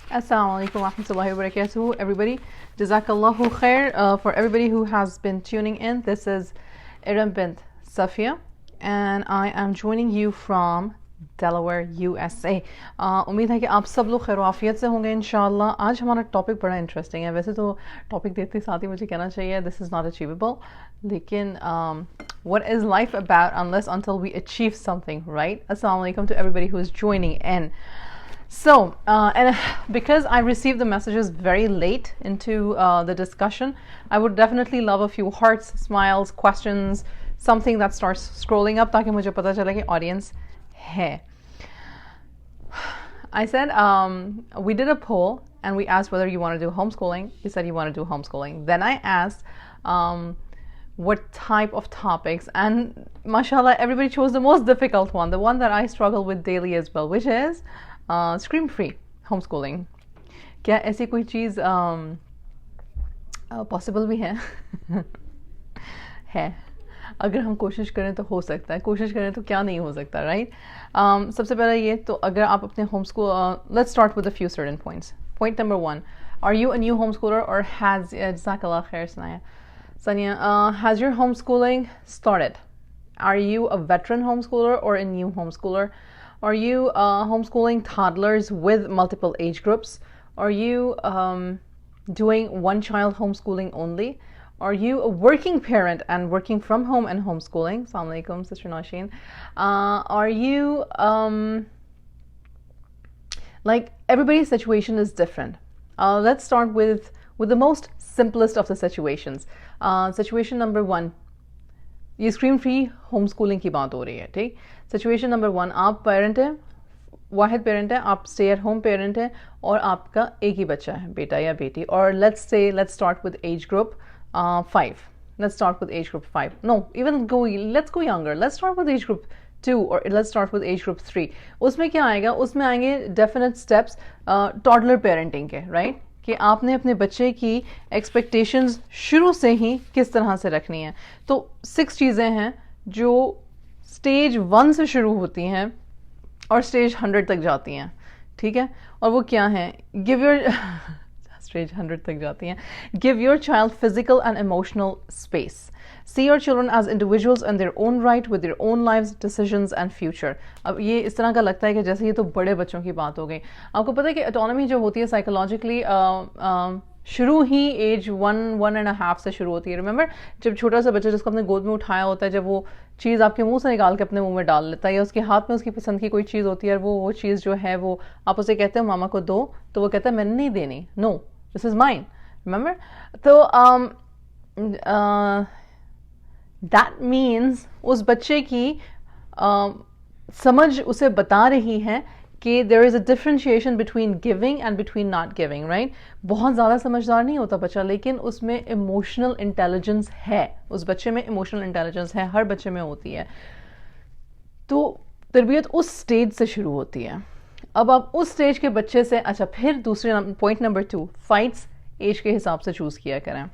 Assalamu alaikum wa rahmatullahi wa barakatuh, everybody. Jazakallahu khair for everybody who has been tuning in. This is Iram bint Safia, and I am joining you from Delaware, USA. उम्मीद है कि आप सब लोग खैर आफियत से होंगे इंशाल्लाह. आज हमारा टॉपिक बड़ा इंटरेस्टिंग है. वैसे तो टॉपिक देखते साथ ही मुझे कहना चाहिए दिस इज़ नॉट अचीवेबल, लेकिन what is life about unless until we achieve something, right? Assalamu alaikum to everybody who is joining in. So, and because I received the messages very late into the discussion, I would definitely love a few hearts, smiles, questions, something that starts scrolling up ताकि मुझे पता चले कि audience है. I said we did a poll and we asked whether you want to do homeschooling. You said you want to do homeschooling. Then I asked what type of topics, and mashallah everybody chose the most difficult one, the one that I struggle with daily as well, which is scream free homeschooling. क्या ऐसी कोई चीज़ possible भी है? है, अगर हम कोशिश करें तो हो सकता है, कोशिश करें तो क्या नहीं हो सकता, राइट? सबसे पहले ये तो अगर आप अपने home school, let's start with a few certain points. Point number 1, are you a new home schooler और हैज़ जज़ाकल्लाह खैर Sanya, has your homeschooling started? Are you a veteran homeschooler or a new homeschooler? Are you homeschooling toddlers with multiple age groups? Are you doing one-child homeschooling only? Are you a working parent and working from home and homeschooling? Assalamu alaikum, Sister Nasheen. Are you like everybody's situation is different. Let's start with the most simplest of the situations. Situation number 1, ये screen free home schooling की बात हो रही है, ठीक? Situation number 1, आप parent हैं, वाहिद parent हैं, आप स्टे एट होम पेरेंट हैं और आपका एक ही बच्चा है, बेटा या बेटी. और let's start with age group 5. Let's start with age group 5. No, let's go younger. Let's start with age group 2 or let's start with age group 3. उसमें क्या आएगा? उसमें आएंगे डेफिनेट स्टेप्स टॉडलर पेरेंटिंग के, राइट? कि आपने अपने बच्चे की एक्सपेक्टेशंस शुरू से ही किस तरह से रखनी है. तो 6 चीज़ें हैं जो स्टेज 1 से शुरू होती हैं और स्टेज 100 तक जाती हैं, ठीक है? और वो क्या हैं? स्टेज 100 तक जाती हैं. Give your child physical and emotional space. See your children as individuals in their own right with their own lives, decisions and future. अब ये इस तरह का लगता है कि जैसे ये तो बड़े बच्चों की बात हो गई. आपको पता है कि ऑटोनॉमी जो होती है साइकोलॉजिकली शुरू ही एज 1.5 से शुरू होती है. रिमेंबर, जब छोटा सा बच्चा जिसको अपने गोद में उठाया होता है, जब वो चीज़ आपके मुंह से निकाल के अपने मुंह में डाल लेता है या उसके हाथ में उसकी पसंद की कोई चीज़ होती है और वो चीज़ जो है वो आप उसे कहते हो मामा को दो, तो वो कहता है मैंने नहीं देनी, no this is mine. Remember, तो that means उस बच्चे की समझ उसे बता रही है कि there is a differentiation between giving and between not giving, right? बहुत ज़्यादा समझदार नहीं होता बच्चा, लेकिन उसमें इमोशनल इंटेलिजेंस है. उस बच्चे में इमोशनल इंटेलिजेंस है, हर बच्चे में होती है. तो तरबियत उस स्टेज से शुरू होती है. अब आप उस स्टेज के बच्चे से, अच्छा, फिर दूसरे पॉइंट नंबर 2, फाइट्स एज के हिसाब से चूज़ किया करें.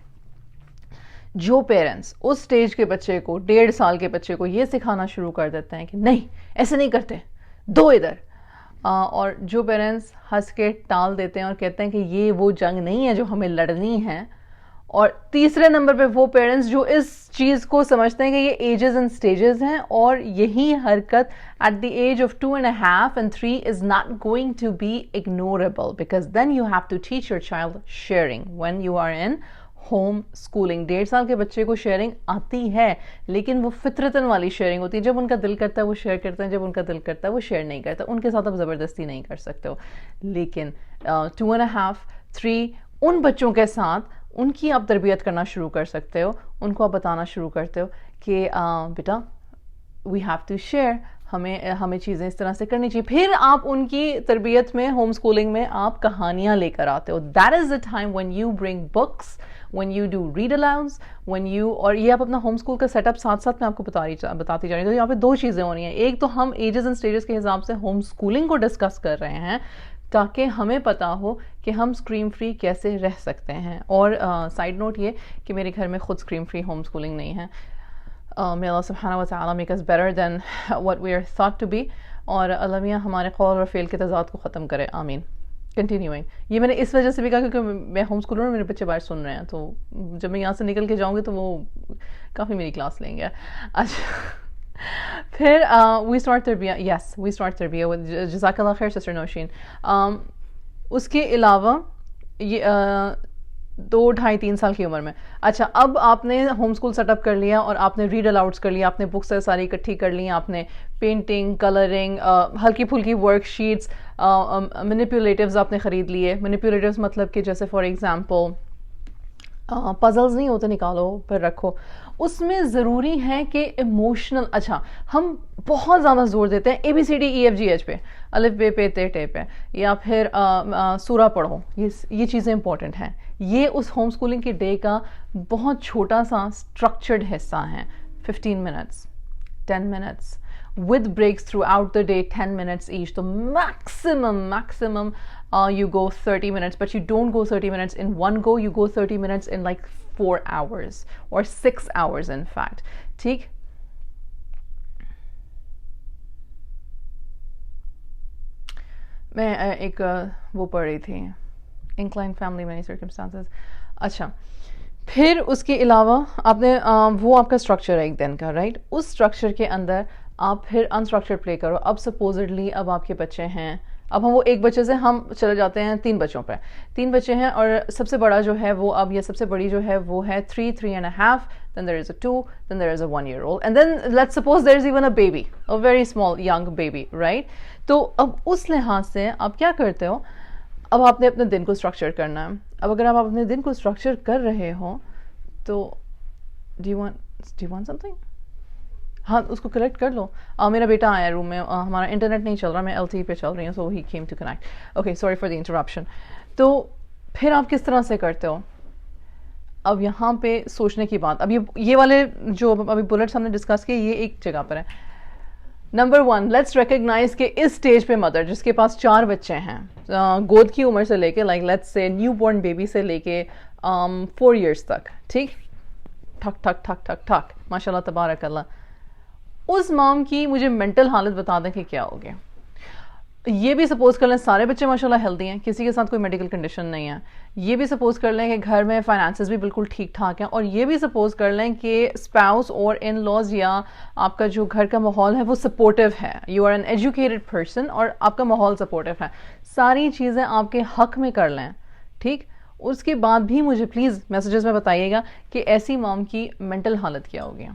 जो पेरेंट्स उस स्टेज के बच्चे को, 1.5 साल के बच्चे को ये सिखाना शुरू कर देते हैं कि नहीं ऐसे नहीं करते, दो इधर, और जो पेरेंट्स हंस के टाल देते हैं और कहते हैं कि ये वो जंग नहीं है जो हमें लड़नी है. और तीसरे नंबर पे वो पेरेंट्स जो इस चीज़ को समझते हैं कि ये एजेस एंड स्टेजेस हैं और यही हरकत at the age of 2.5 and 3 is not going to be ignorable, because then you have to teach your child sharing when you are in home schooling. 1.5 साल के बच्चे को शेयरिंग आती है, लेकिन वो फितरतन वाली शेयरिंग होती है. जब उनका दिल करता है वो शेयर करते हैं, जब उनका दिल करता है वो शेयर नहीं करता. उनके साथ आप ज़बरदस्ती नहीं कर सकते हो. लेकिन 2.5, 3 उन बच्चों के साथ उनकी आप तरबियत करना शुरू कर सकते हो. उनको आप बताना शुरू करते हो कि बेटा वी हैव टू शेयर, हमें चीज़ें इस तरह से करनी चाहिए. फिर आप उनकी तरबियत में, होम स्कूलिंग में आप कहानियाँ लेकर आते हो. That is the time when you bring books, when you do read alouds, when you, और ये आप अपना होम स्कूल का सेटअप साथ साथ में आपको बताती जा रही है. तो यहाँ पे 2 चीज़ें होनी हैं. एक तो हम एजेस एंड स्टेजेस के हिसाब से होम स्कूलिंग को डिस्कस कर रहे हैं ताकि हमें पता हो कि हम स्क्रीन फ्री कैसे रह सकते हैं. और साइड नोट ये कि मेरे घर में खुद स्क्रीन फ्री होम स्कूलिंग नहीं है. May Allah subhanahu wa ta'ala make us better than what we are thought to be. और अल्लाह मियाँ हमारे कौल और फ़ेल के तज़ाद को ख़त्म करे, आमीन. कंटिन्यूइंग, ये मैंने इस वजह से भी कहा क्योंकि मैं होम स्कूलर हूँ, मेरे बच्चे बाहर सुन रहे हैं, तो जब मैं यहाँ से निकल के जाऊँगी तो वो काफ़ी मेरी क्लास लेंगे. अच्छा फिर वी स्टार्ट तरबिया, यस वी स्टार्ट तरबिया विद जज़ाकल्लाह खैर सिस्टर नौशीन. उसके अलावा ये 2 ढाई 3 साल की उम्र में. अच्छा, अब आपने होम स्कूल सेटअप कर लिया और आपने रीड अलाउड्स कर लिया, आपने बुक्स सारी इकट्ठी कर ली, आपने पेंटिंग, कलरिंग, हल्की फुल्की वर्कशीट्स, मैनिपुलेटिव्स आपने ख़रीद लिए. मैनिपुलेटिव्स मतलब कि जैसे फॉर एग्जांपल पजल्स नहीं होते, निकालो फिर रखो. उसमें ज़रूरी है कि इमोशनल, अच्छा हम बहुत ज़्यादा जोर देते हैं ABCDEFGH पे, अलिफ बे पे ते टे पे, या फिर सूरा पढ़ो, ये चीज़ें इंपॉर्टेंट हैं. ये उस होम स्कूलिंग के डे का बहुत छोटा सा स्ट्रक्चर्ड हिस्सा है. 15 minutes, 10 minutes with breaks throughout the day, 10 minutes each. So maximum you go 30 minutes, but you don't go 30 minutes in one go, you go 30 minutes in like 4 hours or 6 hours in fact. ठीक. मैं एक वो पढ़ रही थी, inclined family many circumstances. अच्छा, फिर उसके अलावा आपने वो आपका स्ट्रक्चर है एक दिन का, राइट. उस स्ट्रक्चर के अंदर आप फिर अनस्ट्रक्चर्ड प्ले करो. अब सपोजिटली अब आपके बच्चे हैं, अब हम वो एक बच्चे से हम चले जाते हैं 3 बच्चों पे. 3 बच्चे हैं और सबसे बड़ा जो है वो अब, या सबसे बड़ी जो है वो है 3.5, then there is a 2, then there is a 1-year-old, and then let's suppose there is even a baby, a very small young baby, right. तो अब उस लिहाज से आप क्या करते हो, अब आपने अपने दिन को स्ट्रक्चर करना है. अब अगर आप अपने दिन को स्ट्रक्चर कर रहे हो तो do you want something? हाँ, उसको कलेक्ट कर लो. मेरा बेटा आया रूम में, हमारा इंटरनेट नहीं चल रहा, मैं LTE पे चल रही हूँ, so he came to connect. Okay, sorry for the interruption. तो फिर आप किस तरह से करते हो. अब यहाँ पे सोचने की बात, अब ये वाले जो अभी बुलेट्स हमने डिस्कस किए, ये एक जगह पर है. नंबर 1, लेट्स रिकग्नाइज कि इस स्टेज पे मदर जिसके पास 4 बच्चे हैं, गोद की उम्र से लेके, like let's say new born baby से लेके 4 इयर्स तक, ठीक, ठक ठक ठक ठक ठक माशाल्लाह तबारकल्लाह, उस मॉम की मुझे मेंटल हालत बता दें कि क्या हो गया. ये भी सपोज कर लें सारे बच्चे माशाल्लाह हेल्दी हैं, किसी के साथ कोई मेडिकल कंडीशन नहीं है. ये भी सपोज कर लें कि घर में फाइनेंसेस भी बिल्कुल ठीक ठाक हैं, और ये भी सपोज कर लें कि स्पाउस और इन लॉज या आपका जो घर का माहौल है वो सपोर्टिव है, you are an educated person और आपका माहौल सपोर्टिव है. सारी चीज़ें आपके हक में कर लें, ठीक. उसके बाद भी मुझे प्लीज़ मैसेजेस में बताइएगा कि ऐसी मॉम की मेंटल हालत क्या होगी.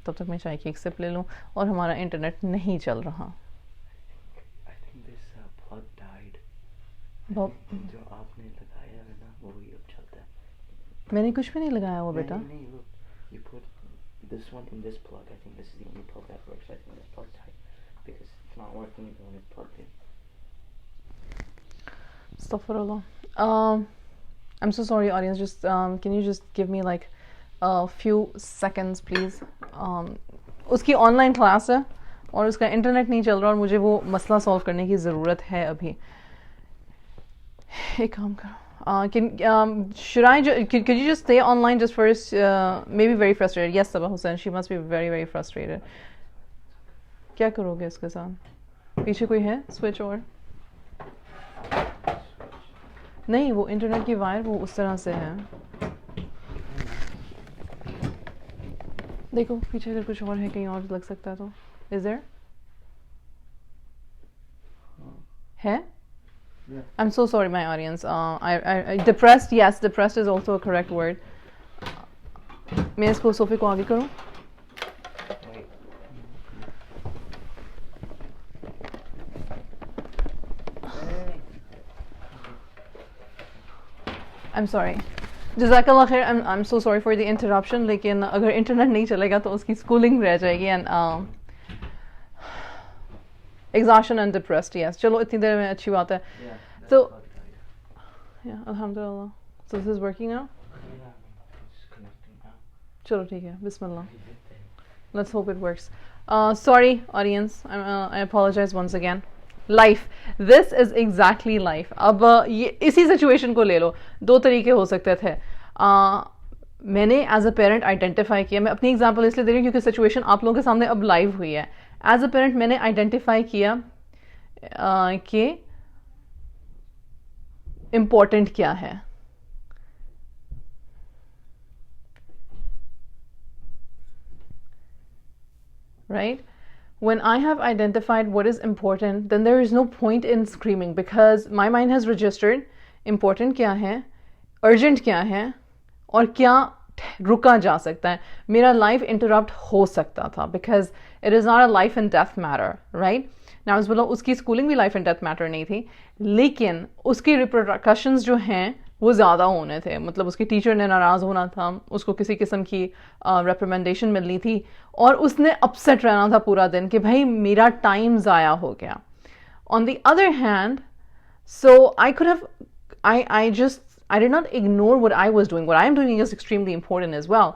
तब तक मैं चाय की एक सिप ले लूँ, और हमारा इंटरनेट नहीं चल रहा. जो आपने लगाया है ना वो ही अब चलता है. मैंने कुछ भी नहीं लगाया वो बेटा. नहीं, look, you put this one in this plug. I think this is the only plug that works. I think this plug tight because it's not working when it's plugged in. Astaghfirullah. I'm so sorry, audience. Just can you just give me like a few seconds, please? उसकी online class है और उसका internet नहीं चल रहा, और मुझे वो मसला सॉल्व करने की ज़रूरत है अभी. एक काम करो, could you just stay online just first? Maybe very frustrated. Yes, Sabah Hussain, she must be very very frustrated. क्या करोगे इसके साथ? पीछे कोई है स्विच? और नहीं, वो इंटरनेट की वायर वो उस तरह से है. देखो पीछे अगर कुछ और है, कहीं और लग सकता है तो. Is there? है? Yeah. I'm so sorry, my audience. I depressed. Yes, depressed is also a correct word. मैं इसको सोफे को आगे करूँ? I'm sorry. जज़ाकल्लाह खैर. I'm so sorry for the interruption. लेकिन अगर इंटरनेट नहीं चलेगा तो उसकी स्कूलिंग रह जाएगी. And exhaustion and depressed. Yes. चलो इतनी देर में अच्छी बात है. तो alhamdulillah. So this is working now. चलो ठीक है. बिस्मिल्लाह. Let's hope it works. Sorry, audience. I apologize once again. Life. This is exactly life. अब ये इसी सिचुएशन को ले लो. 2 तरीके हो सकते थे. मैंने एज अ पेरेंट आइडेंटिफाई किया, मैं अपनी एग्जांपल इसलिए दे रही हूँ क्योंकि सिचुएशन आप लोगों के सामने अब लाइव हुई है. एज अ पेरेंट मैंने आइडेंटिफाई किया कि important क्या है. Right? When I have identified what is important, then there is no point in screaming, because my mind has registered important क्या है, urgent क्या है, और क्या रुका जा सकता है. मेरा life interrupt हो सकता था, because it is not a life and death matter, right? Now इस बोलो उसकी schooling भी life and death matter नहीं थी, लेकिन उसकी repercussions जो हैं वो ज़्यादा होने थे. मतलब उसकी टीचर ने नाराज़ होना था, उसको किसी किस्म की रिकमेंडेशन मिलनी थी, और उसने अपसेट रहना था पूरा दिन कि भाई मेरा टाइम ज़ाया हो गया. On the other hand, so I could have I did not ignore what I was doing. What I am doing is extremely important as well.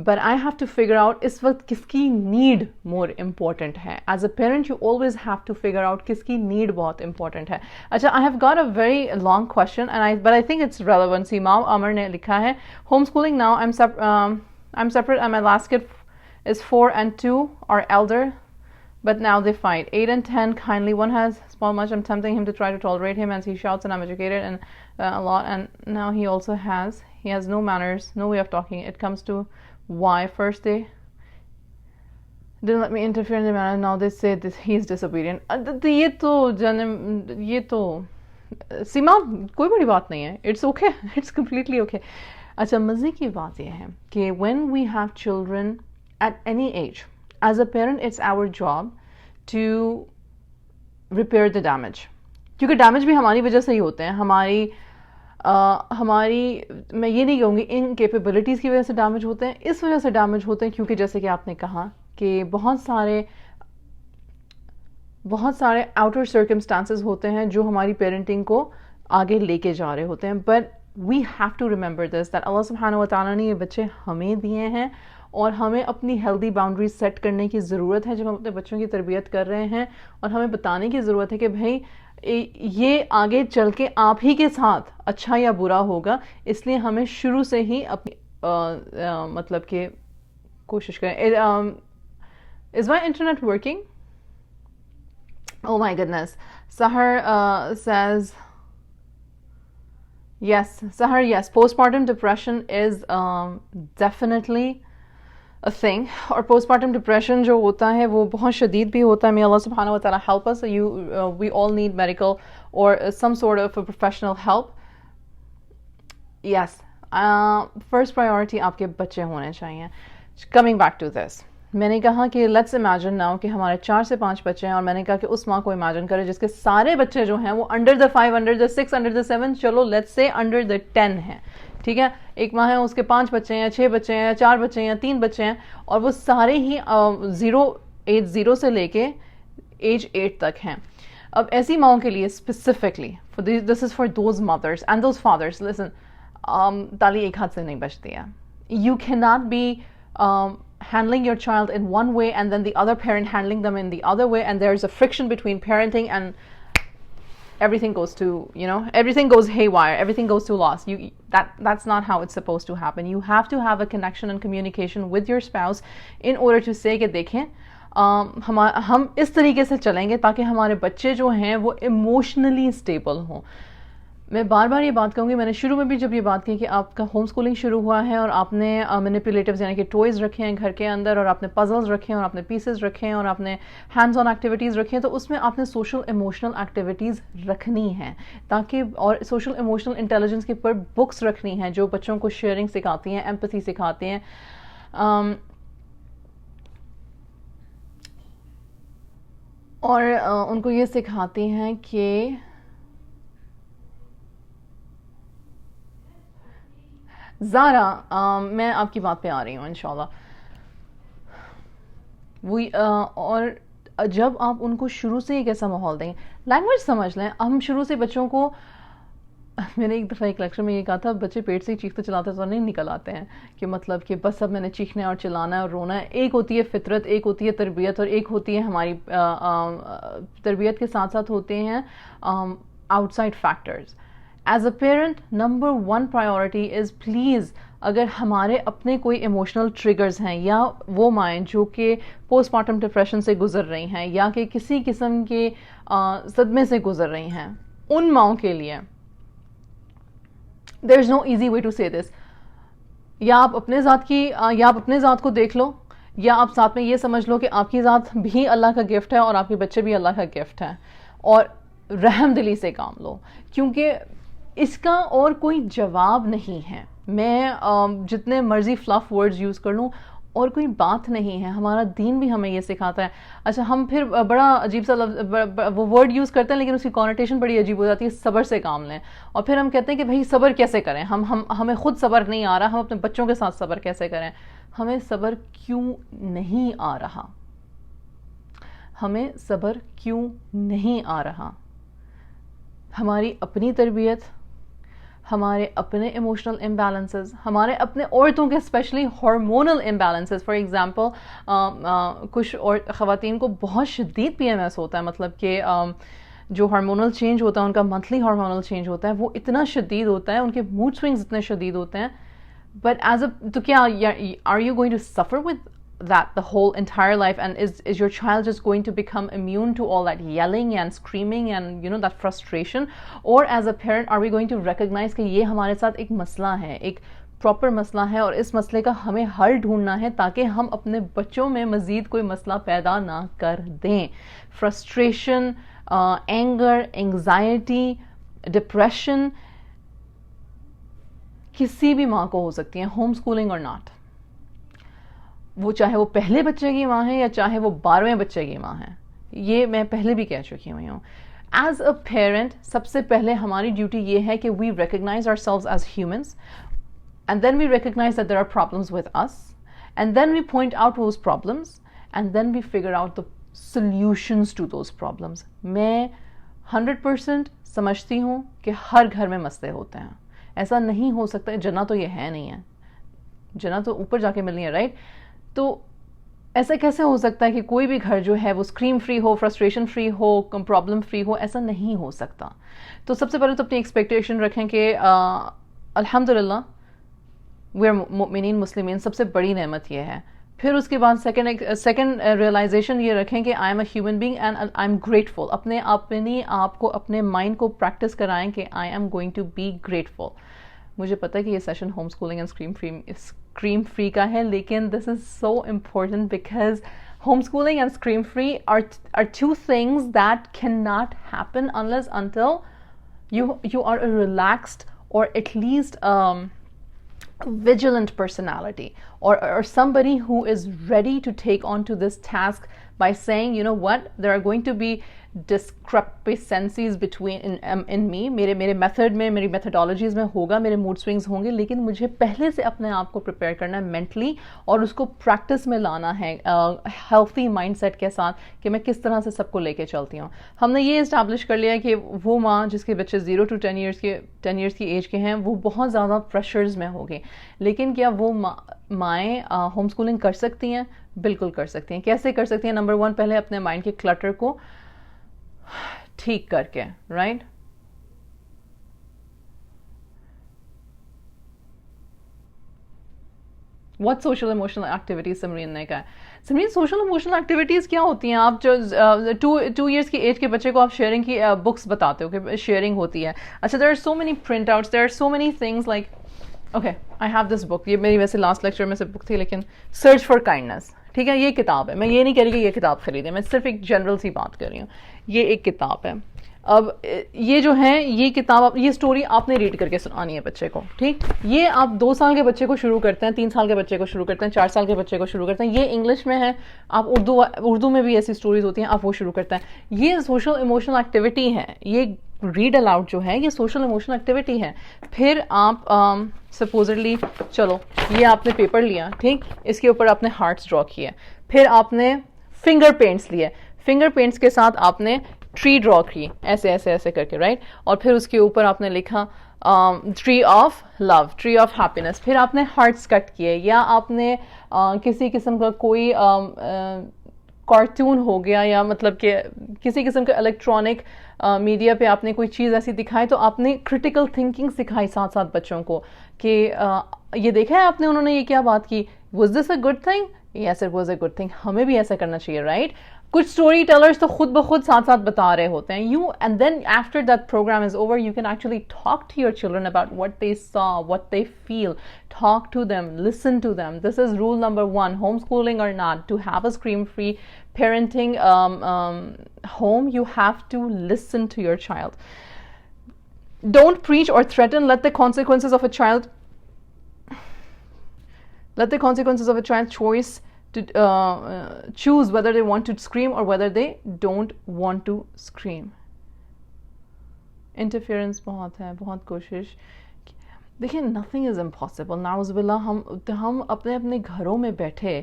But I have to figure out इस वक्त किसकी need more important है. As a parent, you always have to figure out किसकी need बहुत important है. अच्छा, I have got a very long question, but I think it's relevant. सीमाव अमर ने लिखा है, homeschooling now, I'm separate and my last kid is 4 and 2 are elder, but now they fight. 8 and 10 kindly. One has small much. I'm tempting him to try to tolerate him as he shouts, and I'm educated and a lot. And now he also has no manners, no way of talking. It comes to why first they didn't let me interfere in the matter. Now they say this, he's disobedient. ये तो सीमा कोई बड़ी बात नहीं है. It's okay. It's completely okay. अच्छा, मज़े की बात ये है कि when we have children at any age, as a parent, it's our job to repair the damage. क्योंकि damage भी हमारी वजह से ही होते हैं. हमारी मैं ये नहीं कहूँगी इनकेपेबिलिटीज़ की वजह से डैमेज होते हैं, इस वजह से डैमेज होते हैं क्योंकि जैसे कि आपने कहा कि बहुत सारे आउटर सर्कमस्टांसेस होते हैं जो हमारी पेरेंटिंग को आगे लेके जा रहे होते हैं. But we have to remember this that अल्लाह सुब्हानहू व तआला ने ये बच्चे हमें दिए हैं, और हमें अपनी हेल्दी बाउंड्रीज सेट करने की ज़रूरत है जब हम अपने बच्चों की तरबियत कर रहे हैं. और हमें बताने की ज़रूरत है कि भाई ये आगे चल के आप ही के साथ अच्छा या बुरा होगा, इसलिए हमें शुरू से ही अपनी मतलब कि कोशिश करें. Is my internet working? Oh my goodness. Sahar says yes. Sahar, yes. Postpartum depression is definitely a thing. और postpartum depression जो होता है वो बहुत शदीद भी होता है. May Allah subhanahu wa ta'ala help us. We all need medical or some sort of a professional help. Yes. First priority आपके बच्चे होने चाहिए. Coming back to this, मैंने कहा कि let's imagine now कि हमारे 4 से 5 बच्चे हैं, और मैंने कहा कि उस माँ को imagine करें जिसके सारे बच्चे जो हैं वो under the 5, under the 6, under the 7, चलो let's say under the 10 हैं. ठीक है, एक माँ है, उसके 5 बच्चे हैं, 6 बच्चे हैं, 4 बच्चे हैं, 3 बच्चे हैं, और वो सारे ही एज 0 से लेके एज 8 तक हैं. अब ऐसी माओं के लिए specifically this is for those mothers and those fathers. Listen, ताली एक हाथ से नहीं बचती है. You can not be handling your child in one way and then the other parent handling them in the other way, and there's a friction between parenting, and everything goes to, everything goes haywire, everything goes to loss. That's not how it's supposed to happen. You have to have a connection and communication with your spouse in order to say कि देखें हम इस तरीके से चलेंगे ताकि हमारे बच्चे जो हैं वो इमोशनली स्टेबल हों. मैं बार बार ये बात कहूँगी, मैंने शुरू में भी जब ये बात की कि आपका होम स्कूलिंग शुरू हुआ है और आपने मैनिपुलेटिव्स यानी कि टॉयज़ रखे हैं घर के अंदर, और आपने पजल्स रखे हैं, और आपने पीसेस रखे हैं, और आपने हैंड्स ऑन एक्टिविटीज़ रखे हैं, तो उसमें आपने सोशल इमोशनल एक्टिविटीज़ रखनी हैं ताकि, और सोशल इमोशनल इंटेलिजेंस के ऊपर बुक्स रखनी हैं जो बच्चों को शेयरिंग सिखाती हैं, एम्पैथी सिखाती हैं. और उनको ये सिखाती हैं कि ज़ारा, मैं आपकी बात पे आ रही हूँ इंशाल्लाह. और जब आप उनको शुरू से एक ऐसा माहौल देंगे, लैंग्वेज समझ लें. हम शुरू से बच्चों को, मैंने एक दफ़ा एक लेक्चर में ये कहा था, बच्चे पेट से ही चीखते चलाते तो नहीं निकल आते हैं कि मतलब कि बस अब मैंने चीखना है और चिल्लाना है और रोना है. एक होती है फितरत, एक होती है तरबियत, और एक होती है हमारी तरबियत के साथ साथ होते हैं outside factors. As a parent, number 1 priority is please, अगर हमारे अपने कोई इमोशनल ट्रिगर्स हैं, या वो माएँ जो कि पोस्टमार्टम डिप्रेशन से गुजर रही हैं या कि किसी किस्म के सदमे से गुजर रही हैं, उन माओं के लिए there is no easy way to say this. या आप अपने ज़ात को देख लो, या आप साथ में ये समझ लो कि आपकी ज़ात भी अल्लाह का गिफ्ट है और आपके बच्चे भी अल्लाह का गिफ्ट है, और रहम दिली से काम लो, क्योंकि इसका और कोई जवाब नहीं है. मैं जितने मर्जी फ्लफ वर्ड्स यूज़ कर लूँ, और कोई बात नहीं है. हमारा दीन भी हमें ये सिखाता है. अच्छा, हम फिर बड़ा अजीब सा वो वर्ड यूज़ करते हैं, लेकिन उसकी कॉनोटेशन बड़ी अजीब हो जाती है, सब्र से काम लें. और फिर हम कहते हैं कि भाई सब्र कैसे करें, हमें खुद सब्र नहीं आ रहा, हम अपने बच्चों के साथ सब्र कैसे करें. हमें सब्र क्यों नहीं आ रहा, हमें सब्र क्यों नहीं आ रहा? हमारी अपनी तरबियत, हमारे अपने इमोशनल इम्बैलेंसेस, हमारे अपने औरतों के specially hormonal imbalances. For example कुछ और ख़वातीन को बहुत शदीद PMS होता है, मतलब कि जो हार्मोनल चेंज होता है उनका, मंथली हार्मोनल चेंज होता है, वो इतना शदीद होता है, उनके मूड स्विंग्स इतने शदीद होते हैं. बट एज अ, तो क्या are you going to suffer with that the whole entire life, and is your child just going to become immune to all that yelling and screaming and that frustration? Or as a parent are we going to recognize कि ये हमारे साथ एक मसला है, एक proper मसला है, और इस मसले का हमें हल ढूंढना है ताकि हम अपने बच्चों में मज़ीद कोई मसला पैदा ना कर दें. फ्रस्ट्रेशन, एंगर, एंग्जाइटी, डिप्रेशन किसी भी माँ को हो सकती है, होम स्कूलिंग और नॉट. वो चाहे वो पहले बच्चे की माँ है या चाहे वो 12वें बच्चे की माँ है. ये मैं पहले भी कह चुकी हुई हूँ. एज अ पेरेंट सबसे पहले हमारी ड्यूटी ये है कि we recognize ourselves as humans, and then we recognize that there are problems with us, and then we point out those problems, and then we figure out the solutions to those problems. मैं 100% समझती हूँ कि हर घर में मसले होते हैं. ऐसा नहीं हो सकता, जना तो ये है नहीं है, जना तो ऊपर जाके मिलनी है, राइट? तो ऐसा कैसे हो सकता है कि कोई भी घर जो है वो स्क्रीम फ्री हो, फ्रस्ट्रेशन फ्री हो, प्रॉब्लम फ्री हो? ऐसा नहीं हो सकता. तो सबसे पहले तो अपनी एक्सपेक्टेशन रखें कि अल्हम्दुलिल्लाह वी आर मुमिनीन मुस्लिमीन, सबसे बड़ी नेमत ये है. फिर उसके बाद सेकंड रियलाइजेशन ये रखें कि I am a human being and I am grateful. अपने आप को, अपने माइंड को प्रैक्टिस कराएं कि I am going to be grateful. मुझे पता है कि ये session home schooling and scream free का है, लेकिन this is so important because home schooling and scream free are two things that cannot happen unless until you are a relaxed or at least vigilant personality, or somebody who is ready to take on to this task by saying, you know what, there are going to be discrepancies between in me, मेरे method में, मेरी methodologies में होगा, मेरे mood swings होंगे, लेकिन मुझे पहले से अपने आप को प्रिपेयर करना है मेंटली, और उसको प्रैक्टिस में लाना है हेल्थी माइंडसेट के साथ कि मैं किस तरह से सबको लेके चलती हूँ. हमने ये इस्टेब्लिश कर लिया कि वो माँ जिसके बच्चे 0 to 10 years की एज के हैं वो बहुत ज़्यादा प्रेशर्स में होगी, लेकिन क्या वो माएँ होम स्कूलिंग कर सकती हैं? बिल्कुल कर सकती हैं. कैसे कर सकती हैं? नंबर 1, पहले अपने माइंड के क्लटर को ठीक करके, right? What social emotional activities Samreen ने कहा. समरीन, सोशल इमोशनल एक्टिविटीज क्या होती हैं? आप जो 2 years की एज के बच्चे को आप शेयरिंग की बुक्स बताते हो कि शेयरिंग होती है. अच्छा, there are so many printouts, there are so many things like, okay I have this book, ये मेरी वैसे लास्ट लेक्चर में से बुक थी, लेकिन सर्च फॉर काइंडनेस, ठीक है, ये किताब है. मैं ये नहीं कह रही कि ये किताब खरीदें, मैं सिर्फ एक जनरल सी बात कर रही हूँ. ये एक किताब है. अब ये जो है, ये किताब, ये स्टोरी आपने रीड करके सुनानी है बच्चे को, ठीक? ये आप 2 साल के बच्चे को शुरू करते हैं, 3 साल के बच्चे को शुरू करते हैं, 4 साल के बच्चे को शुरू करते हैं. ये इंग्लिश में है, आप उर्दू में भी ऐसी स्टोरीज होती हैं, आप वो शुरू करते हैं. ये सोशल इमोशनल एक्टिविटी है, ये रीड अलाउड जो है ये सोशल इमोशनल एक्टिविटी है. फिर आप सपोजली, चलो ये आपने पेपर लिया, ठीक, इसके ऊपर आपने हार्ट्स ड्रॉ किए, फिर आपने फिंगर पेंट्स लिए, फिंगर पेंट्स के साथ आपने ट्री ड्रॉ की, ऐसे ऐसे ऐसे करके, राइट? और फिर उसके ऊपर आपने लिखा tree of love, tree of happiness. फिर आपने हार्ट्स कट किए, या आपने किसी किस्म का कोई कार्टून हो गया, या मतलब कि किसी किस्म का इलेक्ट्रॉनिक मीडिया पे आपने कोई चीज़ ऐसी दिखाई, तो आपने क्रिटिकल थिंकिंग सिखाई साथ साथ बच्चों को कि ये देखा है आपने, उन्होंने ये क्या बात की, was this a good thing? Yes, it was a good thing. हमें भी ऐसा करना चाहिए, राइट? कुछ स्टोरी टेलर्स तो खुद बखुद साथ साथ बता रहे होते हैं. You and then after that program is over, you can actually talk to your children about what they saw, what they feel. Talk to them, listen to them. This is rule number 1, homeschooling or not. To have a scream-free parenting home, you have to listen to your child. Don't preach or threaten. Let the consequences of a child choice to choose whether they want to scream or whether they don't want to scream. Interference बहुत है, बहुत कोशिश. देखिए, nothing is impossible. नाउज़ुबिल्लाह हम अपने अपने घरों में बैठे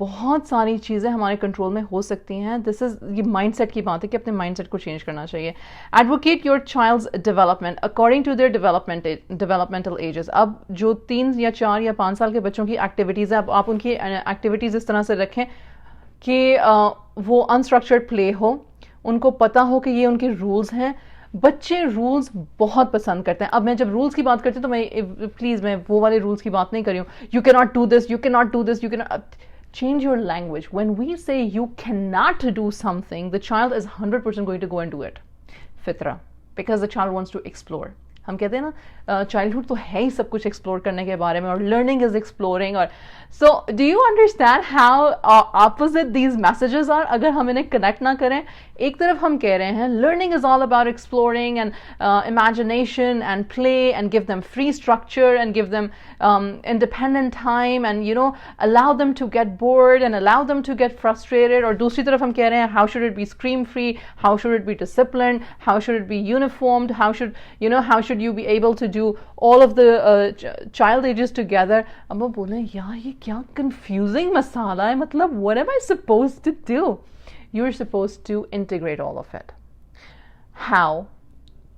बहुत सारी चीज़ें हमारे कंट्रोल में हो सकती हैं. दिस इज़, ये माइंड सेट की बात है कि अपने माइंड सेट को चेंज करना चाहिए. Advocate your child's development according to their developmental ages. अब जो 3 या 4 या 5 साल के बच्चों की एक्टिविटीज़ है, आप उनकी एक्टिविटीज़ इस तरह से रखें कि वो अनस्ट्रक्चर्ड प्ले हो, उनको पता हो कि ये उनके रूल्स हैं. बच्चे रूल्स बहुत पसंद करते हैं. अब मैं जब रूल्स की बात करती हूँ तो मैं वो वाले रूल्स की बात नहीं कर रही हूँ. You can not do this, you can not do this, you can. Change your language. When we say you cannot do something, the child is 100% going to go and do it. Fitra. Because the child wants to explore. हम कहते हैं ना, childhood तो है ही सब कुछ explore करने के बारे में, और लर्निंग इज एक्सप्लोरिंग. और so do you understand how opposite these messages are अगर हम इन्हें कनेक्ट ना करें. एक तरफ हम कह रहे हैं learning is all about exploring and imagination and play and give them free structure and give them independent time and allow them to get bored and allow them to get frustrated. और दूसरी तरफ हम कह रहे हैं how should it be scream free, how should it be disciplined, how should it be uniformed, how should you be able to do all of the child ages together. अब वो बोले यार ये क्या confusing मसाला है, मतलब what am I supposed to do? You're supposed to integrate all of it. How?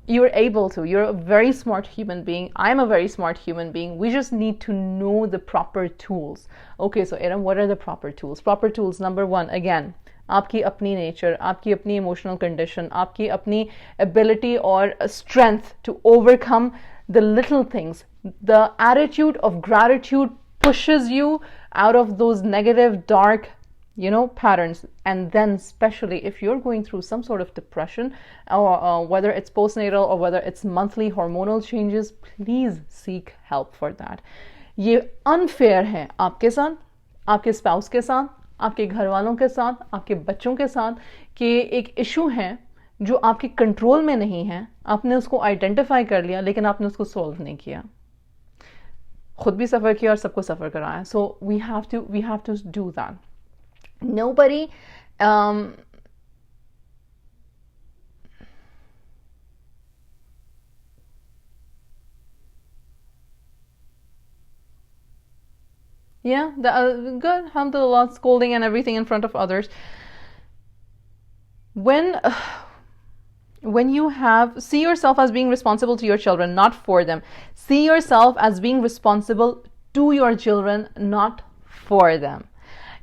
You're able to. You're a very smart human being. I'm a very smart human being. We just need to know the proper tools. Okay, so Eram, what are the proper tools? Proper tools, number 1, again, आपकी अपनी nature, आपकी अपनी emotional condition, आपकी अपनी ability और strength to overcome the little things. The attitude of gratitude pushes you out of those negative dark patterns. And then especially if you're going through some sort of depression, or whether it's postnatal or whether it's monthly hormonal changes, please seek help for that. ये unfair है आपके साथ, आपके spouse के साथ, आपके घर वालों के साथ, आपके बच्चों के साथ, कि एक इशू है जो आपके कंट्रोल में नहीं है. आपने उसको आइडेंटिफाई कर लिया लेकिन आपने उसको सॉल्व नहीं किया. खुद भी सफ़र किया और सबको सफ़र कराया. So we have to do that. Nobody yeah, good. Alhamdulillah, scolding and everything in front of others. When you see yourself as being responsible to your children, not for them. See yourself as being responsible to your children, not for them.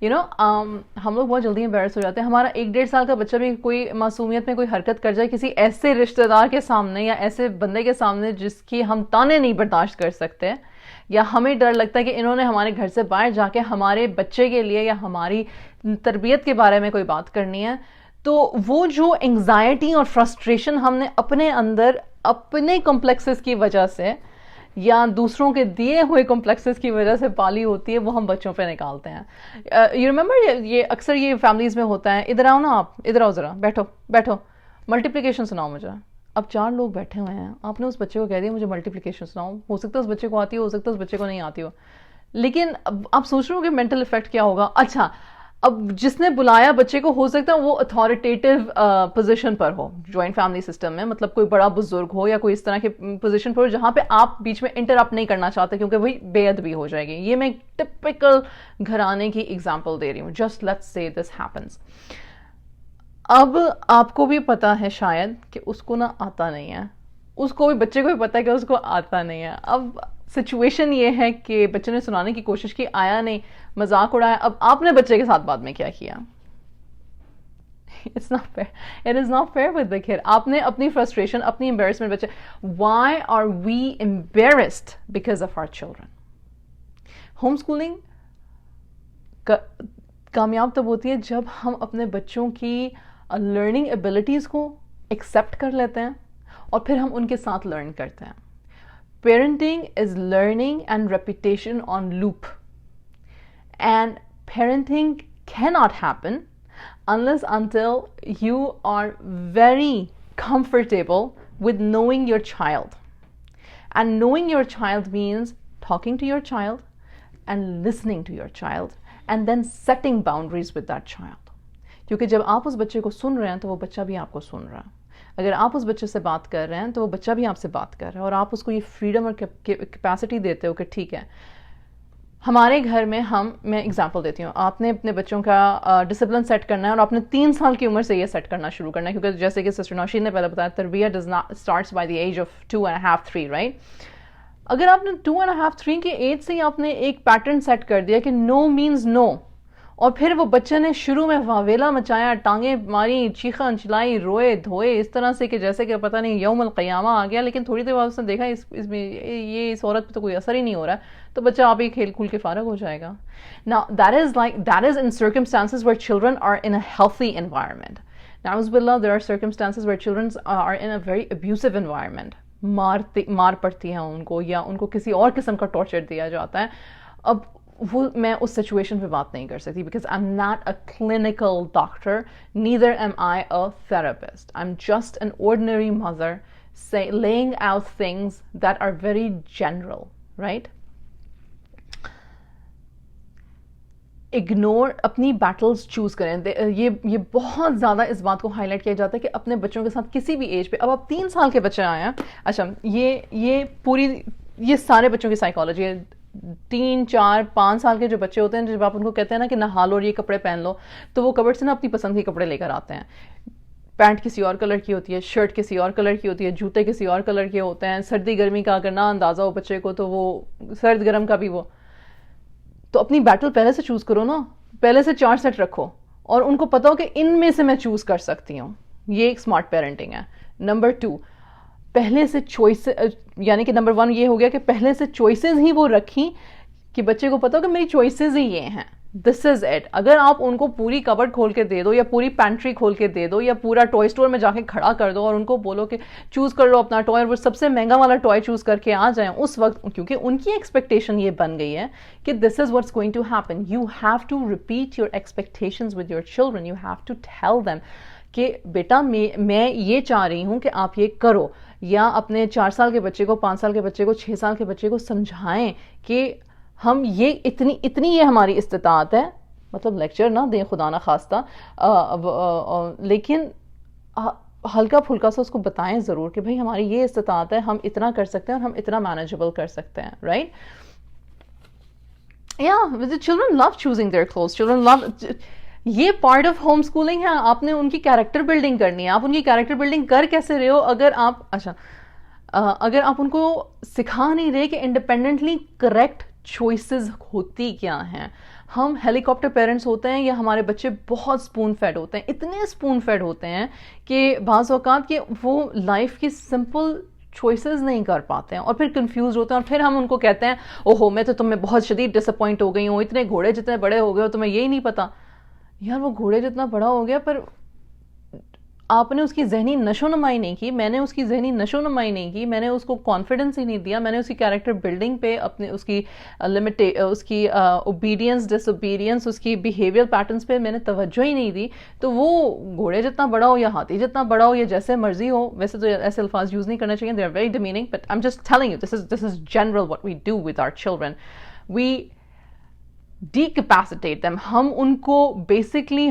हम लोग बहुत जल्दी embarrass हो जाते हैं. हमारा 1-1.5 साल का बच्चा भी कोई मासूमियत में कोई हरकत कर जाए किसी ऐसे रिश्तेदार के सामने या ऐसे बंदे के सामने जिसकी हम ताने नहीं बर्दाश्त कर सकते, या हमें डर लगता है कि इन्होंने हमारे घर से बाहर जाके हमारे बच्चे के लिए या हमारी तरबियत के बारे में कोई बात करनी है, तो वो जो एंग्जाइटी और फ्रस्ट्रेशन हमने अपने अंदर अपने कॉम्प्लेक्सेस की वजह से या दूसरों के दिए हुए कॉम्प्लेक्सेस की वजह से पाली होती है, वो हम बच्चों पे निकालते हैं. यू रिमेंबर, ये अक्सर ये फैमिलीज़ में होता है. इधर आओ ना, आप इधर आओ ज़रा, बैठो, मल्टीप्लिकेशन सुनाओ मुझे. अब 4 लोग बैठे हुए हैं, आपने उस बच्चे को कह दिया मुझे मल्टीप्लिकेशन सुनाओ. हो सकता है उस बच्चे को आती हो सकता है उस बच्चे को नहीं आती हो, लेकिन आप सोच रहे हो कि मेंटल इफेक्ट क्या होगा. अच्छा, अब जिसने बुलाया बच्चे को हो सकता है वो अथॉरिटेटिव पोजीशन पर हो जॉइंट फैमिली सिस्टम में, मतलब कोई बड़ा बुजुर्ग हो या कोई इस तरह के पोजीशन पर हो जहाँ पे आप बीच में इंटरप्ट नहीं करना चाहते क्योंकि वही बेअदबी हो जाएगी. ये मैं एक टिपिकल घराने की एग्जांपल दे रही हूँ. Just let's say this happens. अब आपको भी पता है शायद कि उसको ना आता नहीं है, उसको भी, बच्चे को भी पता है कि उसको आता नहीं है. अब सिचुएशन ये है कि बच्चे ने सुनाने की कोशिश की, आया नहीं, मजाक उड़ाया. अब आपने बच्चे के साथ बाद में क्या किया? It's not fair. It is not fair with the kid. आपने अपनी frustration, अपनी embarrassment बच्चे. Why are we embarrassed because of our children? Homeschooling کامیاب تب ہوتی ہے جب ہم اپنے بچوں کی لرننگ ایبلٹیز کو ایکسیپٹ کر لیتے ہیں اور پھر ہم ان کے ساتھ لرن کرتے ہیں. Parenting is learning and repetition on loop, and parenting cannot happen unless until you are very comfortable with knowing your child. And knowing your child means talking to your child and listening to your child and then setting boundaries with that child. کیونکہ جب آپ اس بچے کو سن رہے ہیں تو وہ بچہ بھی آپ کو سن رہا ہے. اگر آپ اس بچے سے بات کر رہے ہیں تو وہ بچہ بھی آپ سے بات کر رہا ہے, اور آپ اس کو یہ فریڈم اور کیپیسٹی دیتے ہو کہ ٹھیک ہے. ہمارے گھر میں میں اگزامپل دیتی ہوں, آپ نے اپنے بچوں کا ڈسپلن سیٹ کرنا ہے اور آپ نے 3 سال کی عمر سے یہ سیٹ کرنا شروع کرنا ہے, کیونکہ جیسے کہ سسٹر نوشین نے پہلے بتایا, تربیہ does not starts by the age of 2.5 3, right. اگر آپ نے 2.5 3 کی ایج سے ہی آپ نے ایک پیٹرن سیٹ کر دیا کہ نو مینز نو, اور پھر وہ بچے نے شروع میں واویلا مچایا, ٹانگیں ماری, چیخا چلائی, روئے دھوئے اس طرح سے کہ جیسے کہ پتہ نہیں یوم القیامہ آ گیا, لیکن تھوڑی دیر بعد اس نے دیکھا اس میں یہ اس عورت پہ تو کوئی اثر ہی نہیں ہو رہا ہے, تو بچہ آپ ہی کھیل کھول کے فارغ ہو جائے گا. Now that is in circumstances where children are in a healthy environment. Na'uz billah, there are circumstances where children are in a very abusive environment. مار پڑتی ہیں ان کو, یا ان کو کسی اور قسم کا ٹارچر دیا جاتا ہے. اب وہ میں اس سچویشن پہ بات نہیں کر سکتی, because I'm not a clinical doctor, neither am I a therapist. I'm just an ordinary mother laying out things that are very general, right? Ignore اپنی بیٹلز چوز کریں. یہ بہت زیادہ اس بات کو ہائی لائٹ کیا جاتا ہے کہ اپنے بچوں کے ساتھ کسی بھی ایج پہ, اب آپ 3 سال کے بچے آئے ہیں, اچھا یہ سارے بچوں کی سائیکالوجی ہے. 3 4 5 سال کے جو بچے ہوتے ہیں, جب آپ ان کو کہتے ہیں نا کہ نہا لو اور یہ کپڑے پہن لو, تو وہ کبڈ سے نا اپنی پسند کے کپڑے لے کر آتے ہیں. پینٹ کسی اور کلر کی ہوتی ہے, شرٹ کسی اور کلر کی ہوتی ہے, جوتے کسی اور کلر کے ہوتے ہیں. سردی گرمی کا اگر نہ اندازہ ہو بچے کو تو وہ سرد گرم کا بھی وہ. تو اپنی بیٹل پہلے سے چوز کرو نا, پہلے سے 4 سیٹ رکھو, اور ان کو پتا ہو کہ ان میں سے میں چوز کر سکتی ہوں. یہ ایک اسمارٹ پیرنٹنگ ہے. نمبر 2, پہلے سے چوائس, یعنی کہ نمبر 1 یہ ہو گیا کہ پہلے سے چوائسیز ہی وہ رکھی کہ بچے کو پتا ہو کہ میری چوائسیز ہی یہ ہیں. دس از اٹ. اگر آپ ان کو پوری کبڈ کھول کے دے دو, یا پوری پینٹری کھول کے دے دو, یا پورا ٹوائے اسٹور میں جا کے کھڑا کر دو اور ان کو بولو کہ چوز کر لو اپنا ٹوائے, اور وہ سب سے مہنگا والا ٹوائے چوز کر کے آ جائیں اس وقت, کیونکہ ان کی ایکسپیکٹیشن یہ بن گئی ہے کہ this is what's going to happen. You have to repeat your expectations with your children. You have to tell them کہ بیٹا میں یہ چاہ رہی ہوں کہ آپ یہ کرو. یا اپنے 4 سال کے بچے کو, 5 سال کے بچے کو, 6 سال کے بچے کو سمجھائیں کہ ہم یہ اتنی یہ ہماری استطاعت ہے. مطلب لیکچر نہ دیں خدا نہ خواستہ, لیکن ہلکا پھلکا سا اس کو بتائیں ضرور کہ بھائی ہماری یہ استطاعت ہے, ہم اتنا کر سکتے ہیں اور ہم اتنا مینیجبل کر سکتے ہیں, right. Children love choosing their clothes. Children love, یہ پارٹ آف ہوم اسکولنگ ہے. آپ نے ان کی کیریکٹر بلڈنگ کرنی ہے. آپ ان کی کیریکٹر بلڈنگ کر کیسے رہے ہو اگر آپ ان کو سکھا نہیں رہے کہ انڈیپینڈنٹلی کریکٹ چوائسیز ہوتی کیا ہیں. ہم ہیلی کاپٹر پیرنٹس ہوتے ہیں, یا ہمارے بچے بہت اسپون فیڈ ہوتے ہیں, اتنے اسپون فیڈ ہوتے ہیں کہ بعض اوقات کہ وہ لائف کی سمپل چوائسیز نہیں کر پاتے ہیں, اور پھر کنفیوز ہوتے ہیں, اور پھر ہم ان کو کہتے ہیں اوہو میں تو تم میں بہت شدید ڈس اپوائنٹ ہو گئی ہوں, اتنے گھوڑے جتنے بڑے ہو گئے ہو تمہیں یہی نہیں پتا. یار وہ گھوڑے جتنا بڑا ہو گیا, پر آپ نے اس کی ذہنی نشو نمائی نہیں کی, میں نے اس کی ذہنی نشو نمائی نہیں کی, میں نے اس کو کانفیڈنس ہی نہیں دیا, میں نے اس کی کیریکٹر بلڈنگ پہ اپنے اس کی اوبیڈینس ڈس اوبیڈینس, اس کی بیہیویئر پیٹرنس پہ میں نے توجہ ہی نہیں دی. تو وہ گھوڑے جتنا بڑا ہو یا ہاتھی جتنا بڑا ہو یا جیسے مرضی ہو, ویسے تو ایسے الفاظ یوز نہیں کرنا چاہیے, they are very demeaning, but I'm just telling you this is general what we do with our children. We decapacitate them. ہم ان کو بیسکلی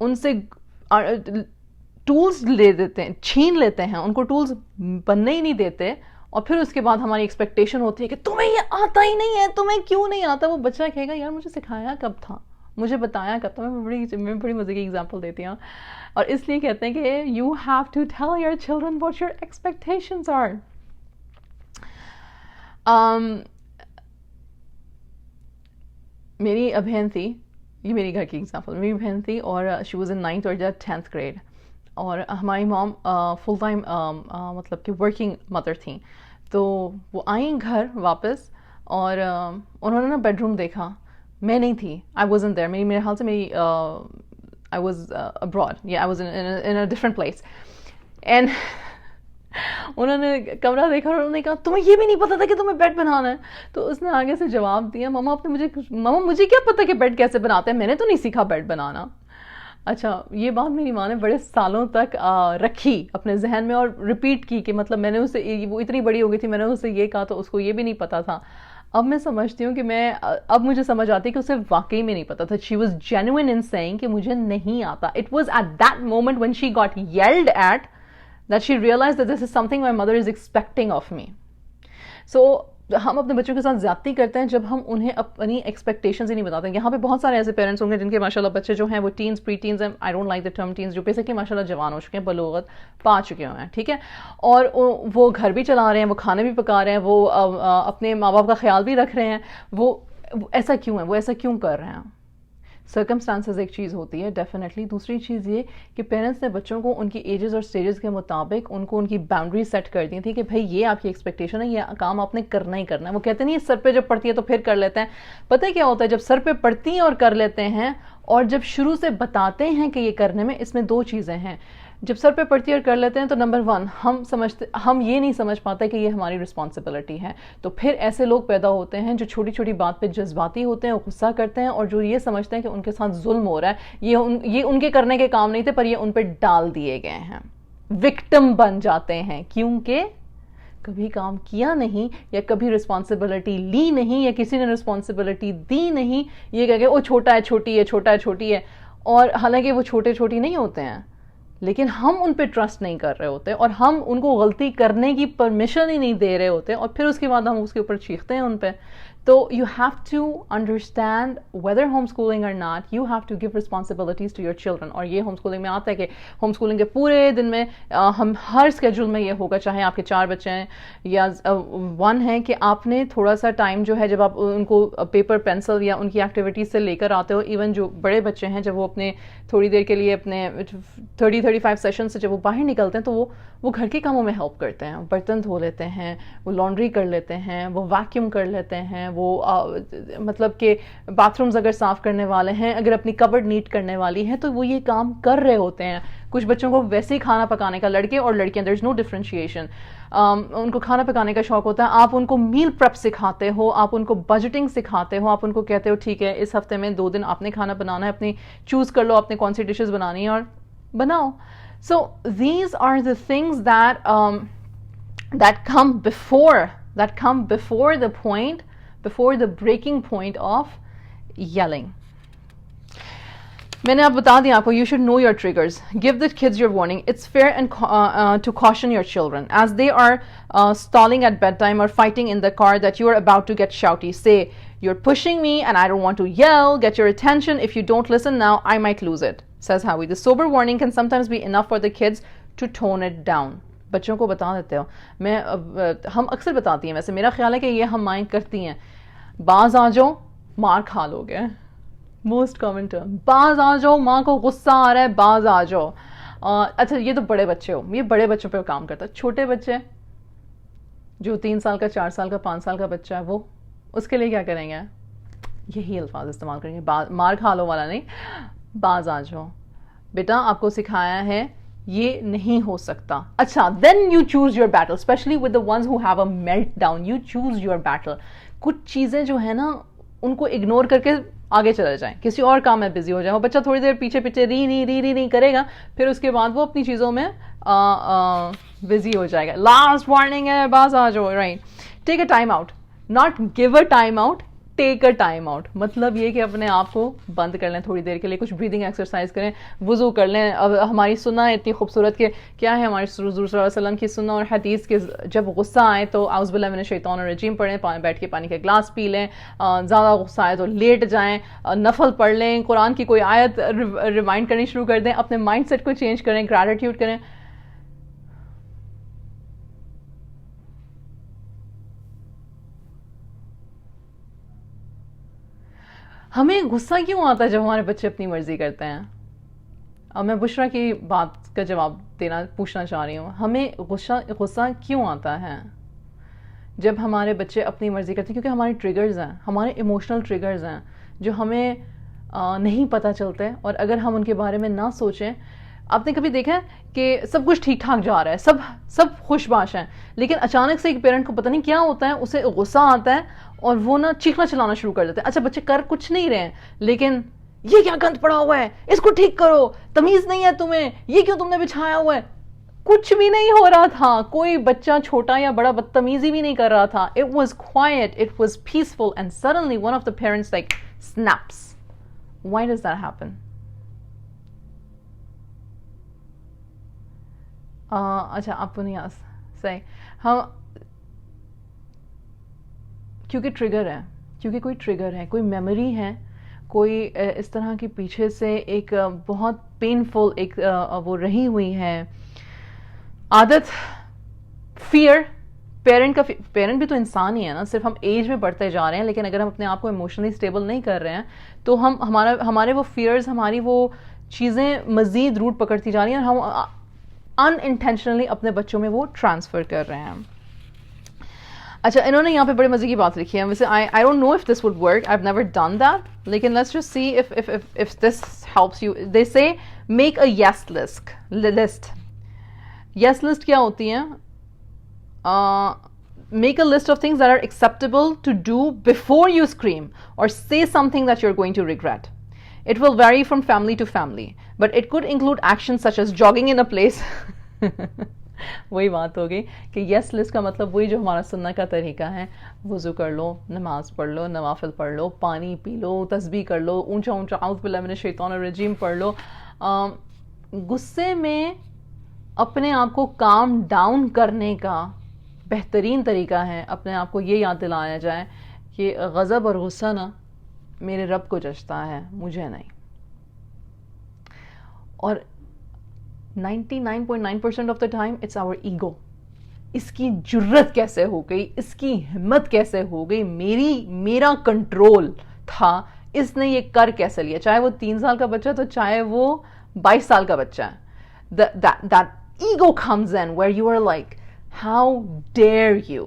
ان سے ٹولز لے دیتے ہیں, چھین لیتے ہیں, ان کو ٹولز بننے ہی نہیں دیتے, اور پھر اس کے بعد ہماری ایکسپیکٹیشن ہوتی ہے کہ تمہیں یہ آتا ہی نہیں ہے, تمہیں کیوں نہیں آتا. وہ بچہ کہے گا یار مجھے سکھایا کب تھا, مجھے بتایا کب تھا. میں بڑی مزے کی ایگزامپل دیتی ہوں, اور اس لیے کہتے ہیں کہ you have to tell your children what your expectations are. میری بہن تھی, یہ میری گھر کی ایگزامپل, میری بہن تھی اور شی واز ان 9th اور 10th گریڈ, اور ہماری مام فل ٹائم مطلب کہ ورکنگ مدر تھیں. تو وہ آئیں گھر واپس, اور انہوں نے نا بیڈ روم دیکھا, میں نہیں تھی, I wasn't there, میرے حال سے میری I was abroad, yeah, I was in a different place. And انہوں نے کمرہ دیکھا اور انہوں نے کہا تمہیں یہ بھی نہیں پتا تھا کہ تمہیں بیڈ بنانا ہے. تو اس نے آگے سے جواب دیا ماما مجھے کیا پتا کہ بیڈ کیسے بناتے ہیں, میں نے تو نہیں سیکھا بیڈ بنانا. اچھا, یہ بات میری ماں نے بڑے سالوں تک رکھی اپنے ذہن میں اور ریپیٹ کی کہ مطلب میں نے اسے, وہ اتنی بڑی ہو گئی تھی, میں نے اسے یہ کہا تو اس کو یہ بھی نہیں پتا تھا. اب میں سمجھتی ہوں کہ اب مجھے سمجھ آتی ہے کہ اسے واقعی میں نہیں پتا تھا. She was genuine in seeing کہ مجھے نہیں آتا. It was at that moment when she got yelled at that she realized that this is something my mother is expecting of me. So ہم اپنے بچوں کے ساتھ زیادتی کرتے ہیں جب ہم انہیں اپنی ایکسپیکٹیشنز ہی نہیں بتاتے ہیں. یہاں پہ بہت سارے ایسے پیرنٹس ہوں گے جن کے ماشاءاللہ بچے جو ہیں وہ ٹینز, پری ٹینز ہیں, I don't like the term teens, جو بیسکلی ماشاءاللہ جوان ہو چکے ہیں, بلوغت پا چکے ہوئے ہیں, ٹھیک ہے, اور وہ گھر بھی چلا رہے ہیں, وہ کھانے بھی پکا رہے ہیں, وہ اپنے ماں باپ کا خیال بھی رکھ رہے ہیں. وہ ایسا کیوں ہے, وہ ایسا کیوں کر رہے ہیں؟ سرکمسٹانسز ایک چیز ہوتی ہے ڈیفینیٹلی. دوسری چیز یہ کہ پیرنٹس نے بچوں کو ان کی ایجز اور سٹیجز کے مطابق ان کی باؤنڈری سیٹ کر دی تھی کہ بھائی یہ آپ کی ایکسپیکٹیشن ہے, یہ کام آپ نے کرنا ہی کرنا ہے. وہ کہتے نہیں سر پہ جب پڑتی ہے تو پھر کر لیتے ہیں. پتہ کیا ہوتا ہے, جب سر پہ پڑتی ہیں اور کر لیتے ہیں, اور جب شروع سے بتاتے ہیں کہ یہ کرنے میں, اس میں دو چیزیں ہیں. جب سر پہ پڑتی اور کر لیتے ہیں تو نمبر 1 ہم یہ نہیں سمجھ پاتے کہ یہ ہماری رسپانسبلٹی ہے. تو پھر ایسے لوگ پیدا ہوتے ہیں جو چھوٹی چھوٹی بات پہ جذباتی ہوتے ہیں, غصہ کرتے ہیں, اور جو یہ سمجھتے ہیں کہ ان کے ساتھ ظلم ہو رہا ہے, یہ ان کے کرنے کے کام نہیں تھے پر یہ ان پہ ڈال دیے گئے ہیں. وکٹم بن جاتے ہیں کیونکہ کبھی کام کیا نہیں, یا کبھی رسپانسبلٹی لی نہیں, یا کسی نے رسپانسبلٹی دی نہیں. یہ کہہ کہ وہ چھوٹا ہے چھوٹی ہے, چھوٹا ہے چھوٹی ہے, اور حالانکہ وہ چھوٹے چھوٹی نہیں ہوتے ہیں, لیکن ہم ان پہ ٹرسٹ نہیں کر رہے ہوتے, اور ہم ان کو غلطی کرنے کی پرمیشن ہی نہیں دے رہے ہوتے, اور پھر اس کے بعد ہم اس کے اوپر چیختے ہیں ان پہ. تو you have to understand whether home schooling اور not, you have to give responsibilities to your children. اور یہ ہوم اسکولنگ میں آتا ہے کہ ہوم اسکولنگ کے پورے دن میں ہم ہر اسکیجول میں یہ ہوگا, چاہے آپ کے 4 بچے ہیں یا 1 ہیں, کہ آپ نے تھوڑا سا ٹائم جو ہے جب آپ ان کو پیپر پینسل یا ان کی ایکٹیویٹیز سے لے کر آتے ہو, ایون جو بڑے بچے ہیں جب وہ اپنے تھوڑی دیر کے لیے اپنے 30-35 سیشن سے جب وہ باہر نکلتے ہیں تو وہ گھر کے کاموں میں ہیلپ کرتے ہیں, برتن دھو لیتے ہیں, وہ لانڈری کر لیتے ہیں, وہ ویکیوم کر لیتے ہیں, وہ مطلب کہ باتھ رومز اگر صاف کرنے والے ہیں, اگر اپنی کبڈ نیٹ کرنے والی ہے, تو وہ یہ کام کر رہے ہوتے ہیں. کچھ بچوں کو ویسے ہی کھانا پکانے کا, لڑکے اور لڑکیاں, دیر از نو ڈفرینشیشن, ان کو کھانا پکانے کا شوق ہوتا ہے. آپ ان کو میل پریپ سکھاتے ہو, آپ ان کو بجٹنگ سکھاتے ہو, آپ ان کو کہتے ہو ٹھیک ہے اس ہفتے میں 2 دن آپ نے کھانا بنانا ہے, اپنی چوز کر لو آپ نے کون سی ڈشز بنانی ہے اور بناؤ. So these are the things that come before the breaking point of yelling. میں نے اب بتا دیا آپ کو, you should know your triggers. Give the kids your warning. It's fair and to caution your children as they are stalling at bedtime or fighting in the car that you are about to get shouty. Say, you're pushing me and I don't want to yell. Get your attention. If you don't listen now, I might lose it, says Howie. The sober warning can sometimes be enough for the kids to tone it down. بچوں کو بتا دیتے ہو, ہم اکثر بتاتی ہیں, ویسے میرا خیال ہے کہ یہ ہم مائیں کرتی ہیں. باز آ جاؤ مار کھا لو گے, موسٹ کامن ٹرم. باز آ جاؤ, ماں کو غصہ آ رہا ہے, باز آ جاؤ. اچھا یہ تو بڑے بچے ہو, یہ بڑے بچوں پہ کام کرتا ہے. چھوٹے بچے جو 3 سال کا, 4 سال کا, 5 سال کا بچہ ہے, وہ اس کے لیے کیا کریں گے؟ یہی الفاظ استعمال کریں گے, مار کھا لو والا نہیں, باز آ جاؤ. بیٹا آپ کو سکھایا ہے یہ نہیں ہو سکتا. اچھا then you choose your battle, especially with the ones who have a meltdown. You choose your battle. کچھ چیزیں جو ہے نا ان کو اگنور کر کے آگے چلے جائیں, کسی اور کام میں بزی ہو جائیں. وہ بچہ تھوڑی دیر پیچھے پیچھے ری نہیں کرے گا, پھر اس کے بعد وہ اپنی چیزوں میں بزی ہو جائے گا. لاسٹ وارننگ ہے, باز آ جاؤ. Right, take a time out, not give a time out, take a time out. مطلب یہ کہ اپنے آپ کو بند کر لیں تھوڑی دیر کے لیے, کچھ بریدنگ ایکسرسائز کریں, وضو کر لیں. اب ہماری سنہ اتنی خوبصورت کہ کیا ہے ہماری حضور صلی اللہ علیہ وسلم کی سنہ اور حدیث کے, جب غصہ آئے تو اعوذ باللہ من الشیطان الرجیم پڑھیں, بیٹھ کے پانی کا گلاس پی لیں. زیادہ غصہ آئے تو لیٹ جائیں, نفل پڑھ لیں, قرآن کی کوئی آیت ریمائنڈ کرنی شروع کر دیں, اپنے مائنڈ سیٹ کو چینج کریں, گریٹیٹیوڈ کریں. ہمیں غصہ کیوں آتا ہے جب ہمارے بچے اپنی مرضی کرتے ہیں؟ اب میں بشرا کی بات کا جواب پوچھنا چاہ رہی ہوں. ہمیں غصہ کیوں آتا ہے جب ہمارے بچے اپنی مرضی کرتے ہیں؟ کیونکہ ہمارے ٹریگرز ہیں, ہمارے ایموشنل ٹریگرز ہیں. جو ہمیں نہیں پتہ چلتے, اور اگر ہم ان کے بارے میں نہ سوچیں. آپ نے کبھی دیکھا ہے کہ سب کچھ ٹھیک ٹھاک جا رہا ہے, سب خوش باش ہیں, لیکن اچانک سے ایک پیرنٹ کو پتہ نہیں کیا ہوتا ہے, اسے غصہ آتا ہے اور وہ نا چیخنا چلانا شروع کر دیتے ہیں. اچھا بچے کر کچھ نہیں رہے ہیں, لیکن یہ کیا گند پڑا ہوا ہے, اس کو ٹھیک کرو, تمیز نہیں ہے تمہیں, یہ کیوں تم نے بچھایا ہوا ہے. کچھ بھی نہیں ہو رہا تھا, کوئی بچہ چھوٹا یا بڑا بدتمیزی بھی نہیں کر رہا تھا. It was quiet, it was peaceful, and suddenly one of the parents like snaps. Why does that happen? اچھا آپ کو نہیں صحیح, ہم کیونکہ ٹریگر ہے, کیونکہ کوئی ٹریگر ہے, کوئی میموری ہے, کوئی اس طرح کی پیچھے سے ایک بہت پینفل ایک وہ رہی ہوئی ہے عادت. فیئر, پیرنٹ بھی تو انسان ہی ہے نا, صرف ہم ایج میں بڑھتے جا رہے ہیں, لیکن اگر ہم اپنے آپ کو ایموشنلی اسٹیبل نہیں کر رہے ہیں تو ہمارے وہ فیئرز, ہماری وہ چیزیں مزید روٹ پکڑتی جا رہی ہیں, اور ہم ان انٹینشنلی اپنے بچوں میں وہ ٹرانسفر کر رہے ہیں. اچھا انہوں نے یہاں پہ بڑے مزے کی بات لکھی ہے, ویسے I don't know if this would work, I've never done that, لیکن let's just see if this helps you. They say make a yes list. Yes list کیا ہوتی ہیں؟ Make a list of things that are acceptable to do before you scream or say something that you're going to regret. It will vary from family to family, but it could include actions such as jogging in a place. وہی بات ہوگی کہ یس list کا مطلب وہی جو ہمارا سننا کا طریقہ ہے, وضو کر لو, نماز پڑھ لو, نوافل پڑھ لو, پانی پی لو, تسبیح کر لو, اونچا اونچا اعوذ باللہ من الشیطان الرجیم پڑھ لو. غصے میں اپنے آپ کو کام ڈاؤن کرنے کا بہترین طریقہ ہے اپنے آپ کو یہ یاد دلایا جائے کہ غضب اور غصہ نا میرے رب کو جچتا ہے, مجھے نہیں. اور 99.9% of the time it's our ego. اس کی جرت کیسے ہو گئی, اس کی ہمت کیسے ہو گئی, میرا کنٹرول تھا, اس نے یہ کر کیسے لیا, چاہے وہ 3 سال کا بچہ تو چاہے وہ 22 سال کا بچہ ہے. That ego comes in where you are like, how dare you?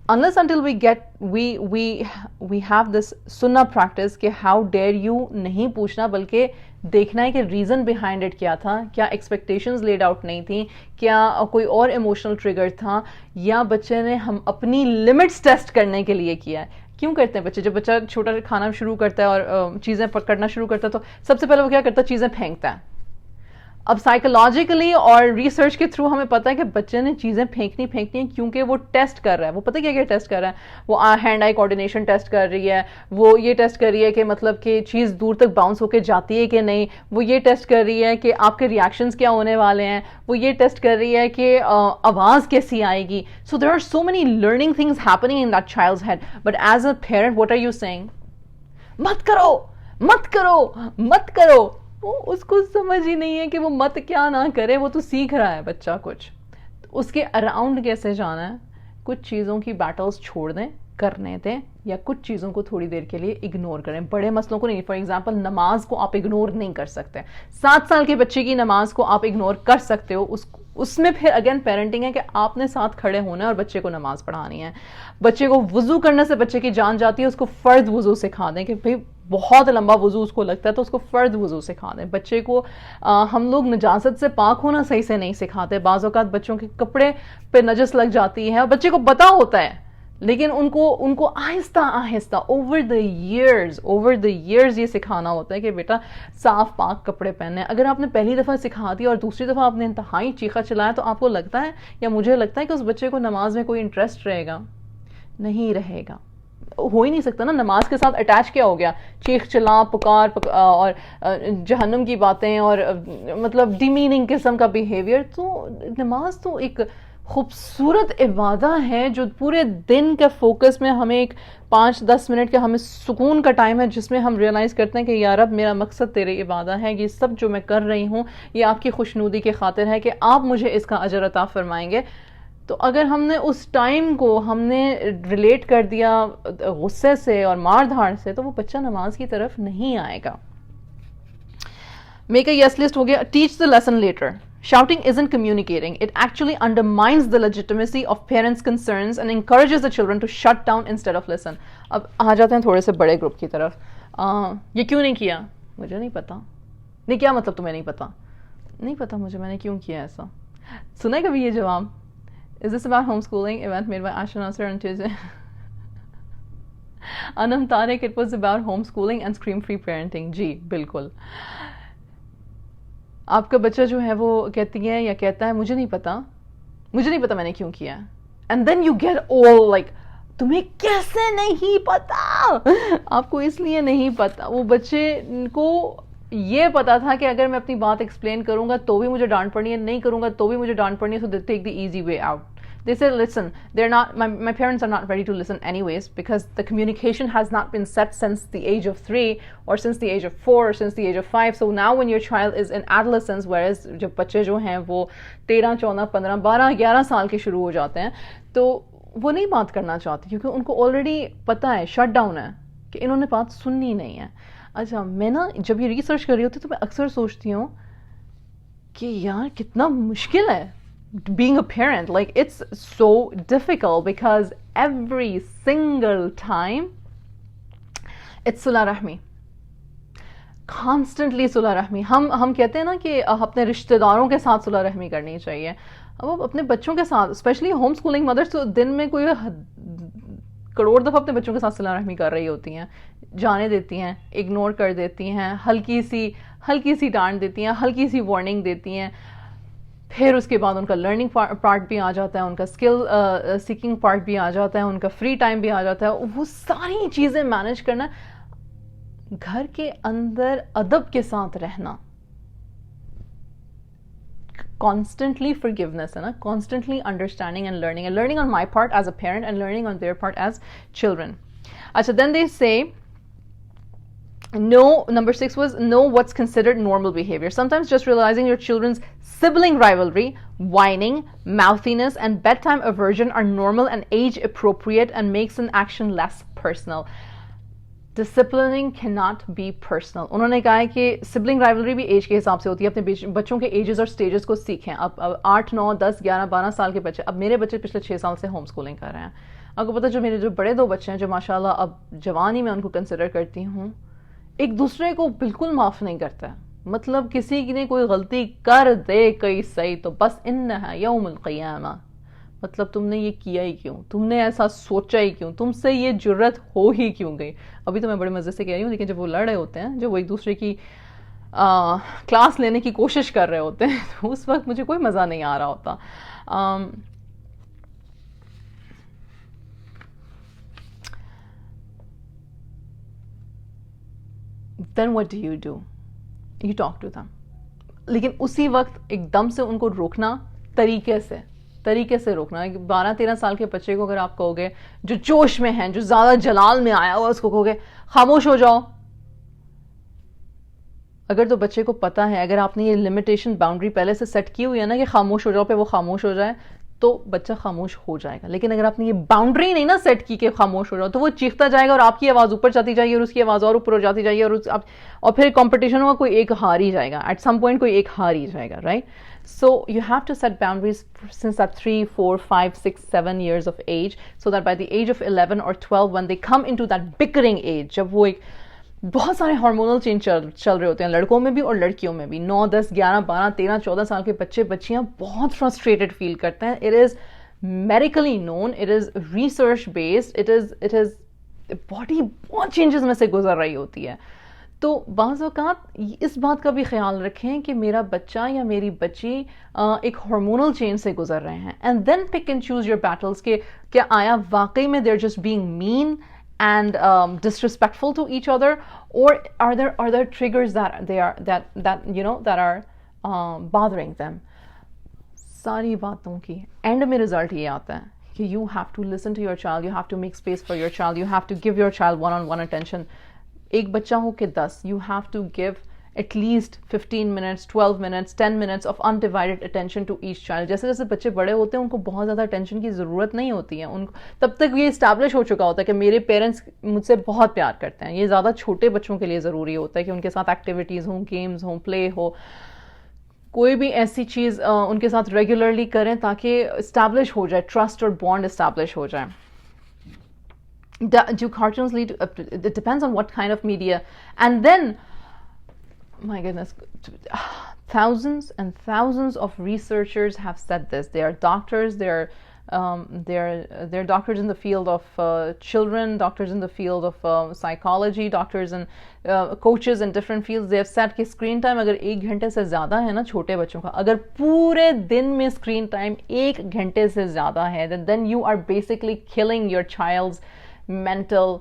Unless until we have this sunnah practice کہ how dare you نہیں پوچھنا, بلکہ دیکھنا ہے کہ ریزن بیہائنڈ اٹ کیا تھا, کیا ایکسپیکٹیشنز لیڈ آؤٹ نہیں تھیں, کیا کوئی اور ایموشنل ٹریگر تھا, یا بچے نے ہم اپنی لمٹس ٹیسٹ کرنے کے لیے کیا ہے. کیوں کرتے ہیں بچے, جب بچہ چھوٹا کھانا شروع کرتا ہے اور چیزیں پکڑنا شروع کرتا ہے تو سب سے پہلے وہ کیا کرتا ہے, چیزیں پھینکتا ہے. اب سائیکولوجیکلی اور ریسرچ کے تھرو ہمیں پتا ہے کہ بچے نے چیزیں پھینکنی ہیں کیونکہ وہ ٹیسٹ کر رہا ہے. وہ پتہ کیا ٹیسٹ کر رہا ہے, وہ ہینڈ آئی کوآرڈینیشن ٹیسٹ کر رہی ہے, وہ یہ ٹیسٹ کر رہی ہے کہ مطلب کہ چیز دور تک باؤنس ہو کے جاتی ہے کہ نہیں, وہ یہ ٹیسٹ کر رہی ہے کہ آپ کے ریئیکشنز کیا ہونے والے ہیں, وہ یہ ٹیسٹ کر رہی ہے کہ آواز کیسی آئے گی. So there are so many learning things happening in that child's head. But as a parent what are you seeing, مت کرو مت کرو مت کرو. اس کو سمجھ ہی نہیں ہے کہ وہ مت کیا نہ کرے, وہ تو سیکھ رہا ہے بچہ کچھ. اس کے اراؤنڈ کیسے جانا ہے, کچھ چیزوں کی بیٹلز چھوڑ دیں, کرنے دیں, یا کچھ چیزوں کو تھوڑی دیر کے لیے اگنور کریں, بڑے مسئلوں کو نہیں. فار ایگزامپل نماز کو آپ اگنور نہیں کر سکتے, 7 سال کے بچے کی نماز کو آپ اگنور کر سکتے ہو. اس میں پھر اگین پیرنٹنگ ہے کہ آپ نے ساتھ کھڑے ہونا ہے اور بچے کو نماز پڑھانی ہے. بچے کو وضو کرنے سے بچے کی جان جاتی ہے, اس کو فرض وضو سکھا دیں کہ بھئی بہت لمبا وضو اس کو لگتا ہے تو اس کو فرض وضو سکھا دیں. بچے کو ہم لوگ نجاست سے پاک ہونا صحیح سے نہیں سکھاتے. بعض اوقات بچوں کے کپڑے پہ نجس لگ جاتی ہے اور بچے کو پتا ہوتا ہے, لیکن ان کو آہستہ آہستہ اوور دا ایئرز یہ سکھانا ہوتا ہے کہ بیٹا صاف پاک کپڑے پہننے. اگر آپ نے پہلی دفعہ سکھا دیا اور دوسری دفعہ آپ نے انتہائی چیخا چلایا تو آپ کو لگتا ہے, یا مجھے لگتا ہے کہ اس بچے کو نماز میں کوئی انٹرسٹ رہے گا؟ نہیں رہے گا. ہو ہی نہیں سکتا نا, نماز کے ساتھ اٹیچ کیا ہو گیا, چیخ چلا پکار اور جہنم کی باتیں اور مطلب ڈیمیننگ قسم کا بیہیویئر. تو نماز تو ایک خوبصورت عبادت ہے جو پورے دن کے فوکس میں ہمیں ایک 5-10 منٹ کا ہمیں سکون کا ٹائم ہے, جس میں ہم ریئلائز کرتے ہیں کہ یا رب میرا مقصد تیرے عبادت ہے, یہ سب جو میں کر رہی ہوں یہ آپ کی خوشنودی کی خاطر ہے کہ آپ مجھے اس کا اجر عطا فرمائیں گے. تو اگر ہم نے اس ٹائم کو ہم نے ریلیٹ کر دیا غصے سے اور مار دھاڑ سے, تو وہ بچہ نماز کی طرف نہیں آئے گا. میک اے یس لسٹ ہو گیا. Teach the lesson later, Shouting isn't communicating. It actually undermines the legitimacy of parents' concerns and encourages the children to shut down instead of listen. अब आ जाते हैं थोड़े से बड़े ग्रुप की तरफ. ये क्यों नहीं किया? मुझे नहीं पता. नहीं, क्या मतलब तुम्हें नहीं पता? नहीं पता मुझे, मैंने क्यों किया ऐसा. सुना है कभी ये जवाब? Is this about homeschooling? Event made by Asha Nasser on Tuesday. Anam Tariq, it was about homeschooling and scream-free parenting. जी बिल्कुल. आपका बच्चा जो है वो कहती है या कहता है मुझे नहीं पता मैंने क्यों किया. And then you get all like, तुम्हें कैसे नहीं पता? आपको इसलिए नहीं पता. वो बच्चे को ये पता था कि अगर मैं अपनी बात एक्सप्लेन करूंगा तो भी मुझे डांट पड़नी है, नहीं करूंगा तो भी मुझे डांट पड़नी है. So they take the easy way out. They said, listen, they're not, my parents are not ready to listen anyways because the communication has not been set since the age of 3 or since the age of 4 or since the age of 5. So now when your child is in adolescence, whereas जब बच्चे जो हैं वो 13, 14, 15, 12, 11 साल के शुरू हो जाते हैं, तो वो नहीं बात करना चाहते क्योंकि उनको ऑलरेडी पता है, शट डाउन है कि इन्होंने बात सुननी नहीं है. अच्छा, मैं ना जब ये रिसर्च कर रही होती तो मैं अक्सर सोचती हूँ कि यार कितना मुश्किल है being a parent. Like, it's so difficult because every single time it's sulah rahmi, constantly sulah rahmi. हम कहते हैं ना कि अपने रिश्तेदारों के साथ सुलह रहमी करनी चाहिए. अब अपने बच्चों के साथ, स्पेशली होम स्कूलिंग मदर्स, तो दिन में कोई करोड़ दफ़ा अपने बच्चों के साथ सुलह रहमी कर रही होती हैं. जाने देती हैं, इग्नोर कर देती हैं, हल्की सी डांट देती हैं, हल्की सी वार्निंग देती हैं. फिर उसके बाद उनका लर्निंग पार्ट भी आ जाता है, उनका स्किल सीकिंग पार्ट भी आ जाता है, उनका फ्री टाइम भी आ जाता है. वो सारी चीज़ें मैनेज करना, घर के अंदर अदब के साथ रहना, constantly forgiveness है ना, constantly understanding and learning on my part as a parent and learning on their part as children. अच्छा, then they say, no, number 6 was know what's considered normal behavior. Sometimes just realizing your children's sibling rivalry, whining, mouthiness, and bedtime aversion are normal and age appropriate and makes an action less personal. Disciplining cannot be personal. उन्होंने कहा है कि sibling rivalry भी as के हिसाब से होती है. अपने बच्चों के एजेस और स्टेजेस को सीखें. अब 8, 9, 10, 11, 12 साल के बच्चे, अब मेरे बच्चे पिछले 6 साल से होम स्कूलिंग कर रहे हैं. आपको पता, जो मेरे बड़े 2 बच्चे हैं जो माशाल्लाह अब जवानी में उनको कंसिडर करती हूँ, एक दूसरे को बिल्कुल माफ़ नहीं करता है. मतलब किसी ने कोई गलती कर दे कहीं सही तो बस इन्नहा यौमुल क़ियामा, मतलब तुमने ये किया ही क्यों, तुमने ऐसा सोचा ही क्यों, तुमसे ये जुर्रत हो ही क्यों गई. अभी तो मैं बड़े मज़े से कह रही हूँ, लेकिन जब वो लड़ रहे होते हैं, जब वो एक दूसरे की क्लास लेने की कोशिश कर रहे होते हैं, तो उस वक्त मुझे कोई मज़ा नहीं आ रहा होता. Then what do? You talk to them. लेकिन उसी वक्त एकदम से उनको रोकना, तरीके से रोकना. 12-13 साल के बच्चे को अगर आप कहोगे, जो जोश में है, जो ज़्यादा जलाल में आया हुआ, उसको कहोगे खामोश हो जाओ, अगर तो बच्चे को पता है, अगर आपने ये लिमिटेशन बाउंड्री पहले से सेट की हुई है ना कि खामोश हो जाओ पे वो खामोश हो जाए, तो बच्चा खामोश हो जाएगा. लेकिन अगर आपने ये बाउंड्री नहीं ना सेट की कि खामोश हो जाओ, तो वो चीखता जाएगा और आपकी आवाज़ ऊपर जाती जाएगी और उसकी आवाज़ और ऊपर हो जाती जाएगी और फिर कंपटीशन होगा, कोई एक हार ही जाएगा. एट सम पॉइंट कोई एक हार ही जाएगा, right? So you have to set boundaries since at 3, 4, 5, 6, 7 years of age, so that by the age of 11 or 12, when they come into that bickering age, जब वो एक बहुत सारे हार्मोनल चेंज चल रहे होते हैं, लड़कों में भी और लड़कियों में भी. 9, 10, 11, 12, 13, 14 साल के बच्चे बच्चियां बहुत फ्रस्ट्रेटेड फील करते हैं. It is medically known, it is research based, it is body बहुत चेंजेस में से गुजर रही होती है. तो बाज़ औक़ात इस बात का भी ख्याल रखें कि मेरा बच्चा या मेरी बच्ची एक हार्मोनल चेंज से गुजर रहे हैं. And then pick and choose your battles के क्या आया वाकई में they're just being mean and disrespectful to each other, or are there triggers that are bothering them. सारी बातों की एंड में रिजल्ट ये आता है कि you have to listen to your child, you have to make space for your child, you have to give your child one-on-one attention. एक बच्चा हो कि 10, you have to give at least 15 minutes, 12 minutes, 10 minutes of undivided attention to each child. जैसे जैसे बच्चे बड़े होते हैं उनको बहुत ज़्यादा अटेंशन की ज़रूरत नहीं होती है. उनको तब तक ये इस्टेब्लिश हो चुका होता है कि मेरे पेरेंट्स मुझसे बहुत प्यार करते हैं. ये ज़्यादा छोटे बच्चों के लिए ज़रूरी होता है कि उनके साथ एक्टिविटीज़ हों, गेम्स हों, प्ले हो, कोई भी ऐसी चीज़ उनके साथ रेगुलरली करें ताकि इस्टेब्लिश हो जाए, ट्रस्ट और बॉन्ड इस्टेब्लिश हो जाए. Do cartoons lead to, it depends on what kind of media. And then, my goodness, thousands and thousands of researchers have said this. They are doctors, they're doctors in the field of children, doctors in the field of psychology, doctors and coaches in different fields. They have said कि screen time अगर 1 घंटे से ज़्यादा है ना छोटे बच्चों का, अगर पूरे दिन में screen time 1 घंटे से ज़्यादा है, then you are basically killing your child's mental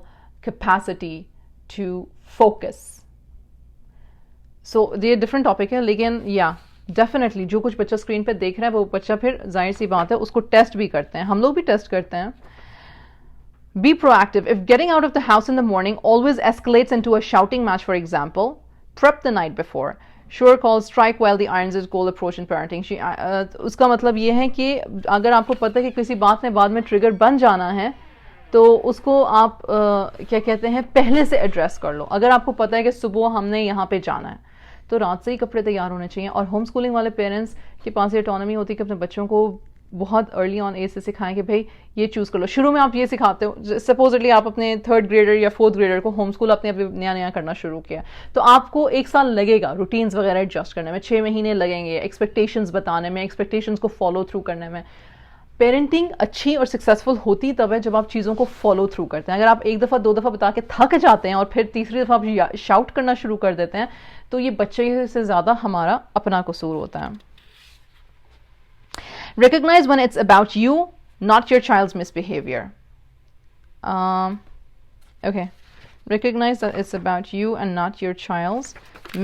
capacity to focus. So ये different topic है, लेकिन डेफिनेटली जो कुछ बच्चा स्क्रीन पे देख रहा है वो बच्चा फिर जाहिर सी बात है उसको टेस्ट भी करते हैं, हम लोग भी टेस्ट करते हैं. Be proactive. If getting out of the house in the morning always escalates into a shouting match, for example, prep the night before. Sure call, strike while the irons is cold approach in parenting. उसका मतलब ये है कि अगर आपको पता है कि किसी बात में बाद में ट्रिगर बन जाना है तो उसको आप क्या कहते हैं पहले से एड्रेस कर लो. अगर आपको पता है कि सुबह हमने यहाँ पे जाना है तो रात से ही कपड़े तैयार होने चाहिए. और होम स्कूलिंग वाले पेरेंट्स के पास ये ऑटोनॉमी होती है कि अपने बच्चों को बहुत अर्ली ऑन एज से सिखाएं कि भाई ये चूज़ कर लो. शुरू में आप ये सिखाते हो, सपोजली आप अपने 3rd ग्रेडर या 4th ग्रेडर को होम स्कूल अपने नया नया करना शुरू किया तो आपको 1 साल लगेगा रूटीन्स वगैरह एडजस्ट करने में, 6 महीने लगेंगे एक्सपेक्टेशंस बताने में, एक्सपेक्टेशंस को फॉलो थ्रू करने में. पेरेंटिंग अच्छी और सक्सेसफुल होती तब है जब आप चीज़ों को फॉलो थ्रू करते हैं. अगर आप 1 दफ़ा 2 दफ़ा बता के थक जाते हैं और फिर तीसरी दफ़ा आप शाउट करना शुरू कर देते हैं तो ये बच्चे से ज़्यादा हमारा अपना कसूर होता है. Recognize when it's about you, not your child's misbehavior. Okay. Recognize that it's about you and not your child's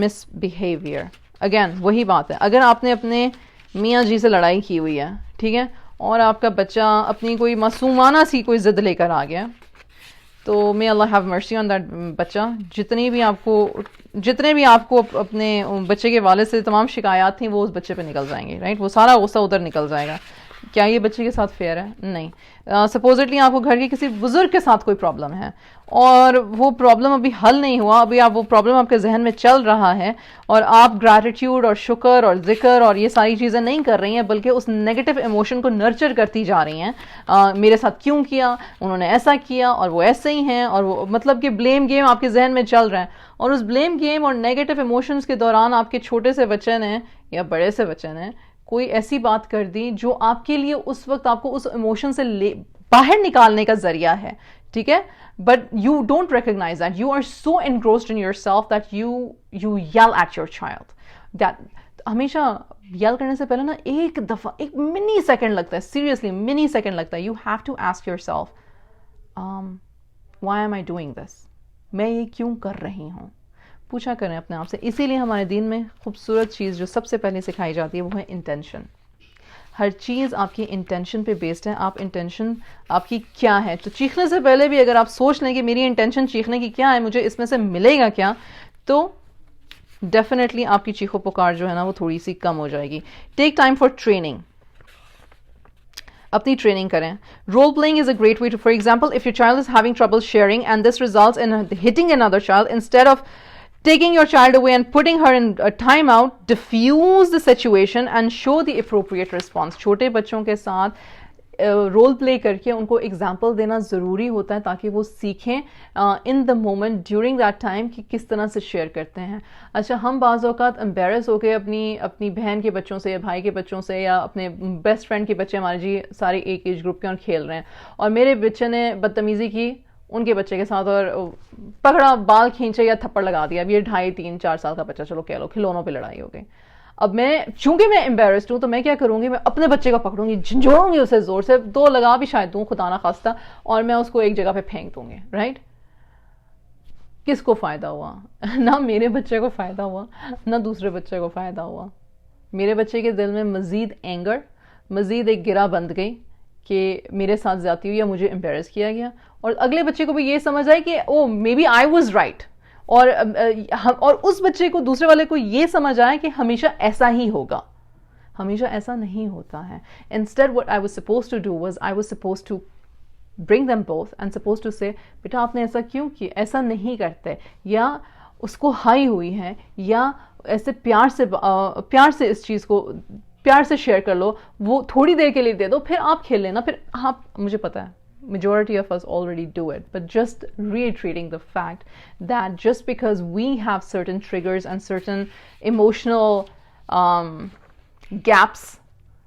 misbehavior. Again, वही बात है. अगर आपने अपने मियाँ जी से लड़ाई की हुई है, ठीक है, और आपका बच्चा अपनी कोई मासूमाना सी कोई ज़िद लेकर आ गया तो मे अल्लाह हैव मर्सी ऑन दैट बच्चा. जितने भी आपको अपने बच्चे के वाले से तमाम शिकायत थी वो उस बच्चे पे निकल जाएंगे, राइट. वो सारा गुस्सा उधर निकल जाएगा. क्या ये बच्चे के साथ फेयर है? नहीं. सपोजिटली आपको घर के किसी बुजुर्ग के साथ कोई प्रॉब्लम है और वो प्रॉब्लम अभी हल नहीं हुआ, अभी आप वो प्रॉब्लम आपके जहन में चल रहा है और आप ग्रैटिट्यूड और शुक्र और जिक्र और ये सारी चीज़ें नहीं कर रही हैं बल्कि उस नेगेटिव इमोशन को नर्चर करती जा रही हैं. मेरे साथ क्यों किया, उन्होंने ऐसा किया और वो ऐसे ही हैं, और वो मतलब कि ब्लेम गेम आपके जहन में चल रहा है. और उस ब्लेम गेम और नेगेटिव इमोशंस के दौरान आपके छोटे से बच्चे ने या बड़े से बच्चे ने कोई ऐसी बात कर दी जो आपके लिए उस वक्त आपको उस इमोशन से बाहर निकालने का जरिया है, ठीक है, but you don't recognize that. You are so engrossed in yourself that you yell at your child. That हमेशा येल करने से पहले ना एक दफा एक मिनी सेकंड लगता है, सीरियसली मिनी सेकंड लगता है. You have to ask yourself, why am I doing this, मैं ये क्यों कर रही हूँ. पूछा करें अपने आप से. इसीलिए हमारे दीन में खूबसूरत चीज़ जो सबसे पहले सिखाई जाती है वो है इंटेंशन. हर चीज़ आपकी इंटेंशन पे बेस्ड है. आप इंटेंशन आपकी क्या है, तो चीखने से पहले भी अगर आप सोच लें कि मेरी इंटेंशन चीखने की क्या है, मुझे इसमें से मिलेगा क्या, तो डेफिनेटली आपकी चीखो पुकार जो है ना वो थोड़ी सी कम हो जाएगी. Take time for training. अपनी ट्रेनिंग करें. Role playing is a great way to, for example if your child is having trouble sharing and this results in hitting another child, instead of taking your child away and putting her in a timeout, diffuse the situation and show the appropriate response. छोटे बच्चों के साथ role play करके उनको example देना ज़रूरी होता है ताकि वो सीखें in the moment during that time कि किस तरह से शेयर करते हैं. अच्छा, हम बाज़ औक़ात एम्बेरस होकर अपनी बहन के बच्चों से या भाई के बच्चों से या अपने बेस्ट फ्रेंड के बच्चे हमारे जी सारे एक एज ग्रुप के और खेल रहे हैं और मेरे बच्चे ने बदतमीज़ी की उनके बच्चे के साथ और पकड़ा, बाल खींचे या थप्पड़ लगा दिया. अब ये 2.5, 3, 4 साल का बच्चा, चलो कह लो खिलौनों पे लड़ाई हो गई. अब मैं चूंकि मैं एम्बेरस्ड हूं तो मैं क्या करूंगी, मैं अपने बच्चे को पकड़ूंगी, झंझोड़ूंगी उसे जोर से, 2 लगा भी शायद दूं खुदा ना खास्ता, और मैं उसको एक जगह पे फेंक दूंगी. राइट. किसको फायदा हुआ? ना मेरे बच्चे को फायदा हुआ ना दूसरे बच्चे को फायदा हुआ. मेरे बच्चे के दिल में मजीद एंगर, मजीद एक गिरा बंध गई कि मेरे साथ ज्यादती हुई या मुझे एम्बेरस किया गया, और अगले बच्चे को भी ये समझ आए कि oh maybe I was right, और उस बच्चे को, दूसरे वाले को ये समझ आए कि हमेशा ऐसा ही होगा. हमेशा ऐसा नहीं होता है. Instead what I was supposed to do was I was supposed to bring them both and supposed to say बेटा आपने ऐसा क्यों किया, ऐसा नहीं करते, या उसको हाई हुई है या ऐसे प्यार से इस चीज़ को प्यार से शेयर कर लो, वो थोड़ी देर के लिए दे दो, फिर आप खेल लेना, फिर आप, मुझे पता है majority of us already do it, but just reiterating the fact that just because we have certain triggers and certain emotional gaps,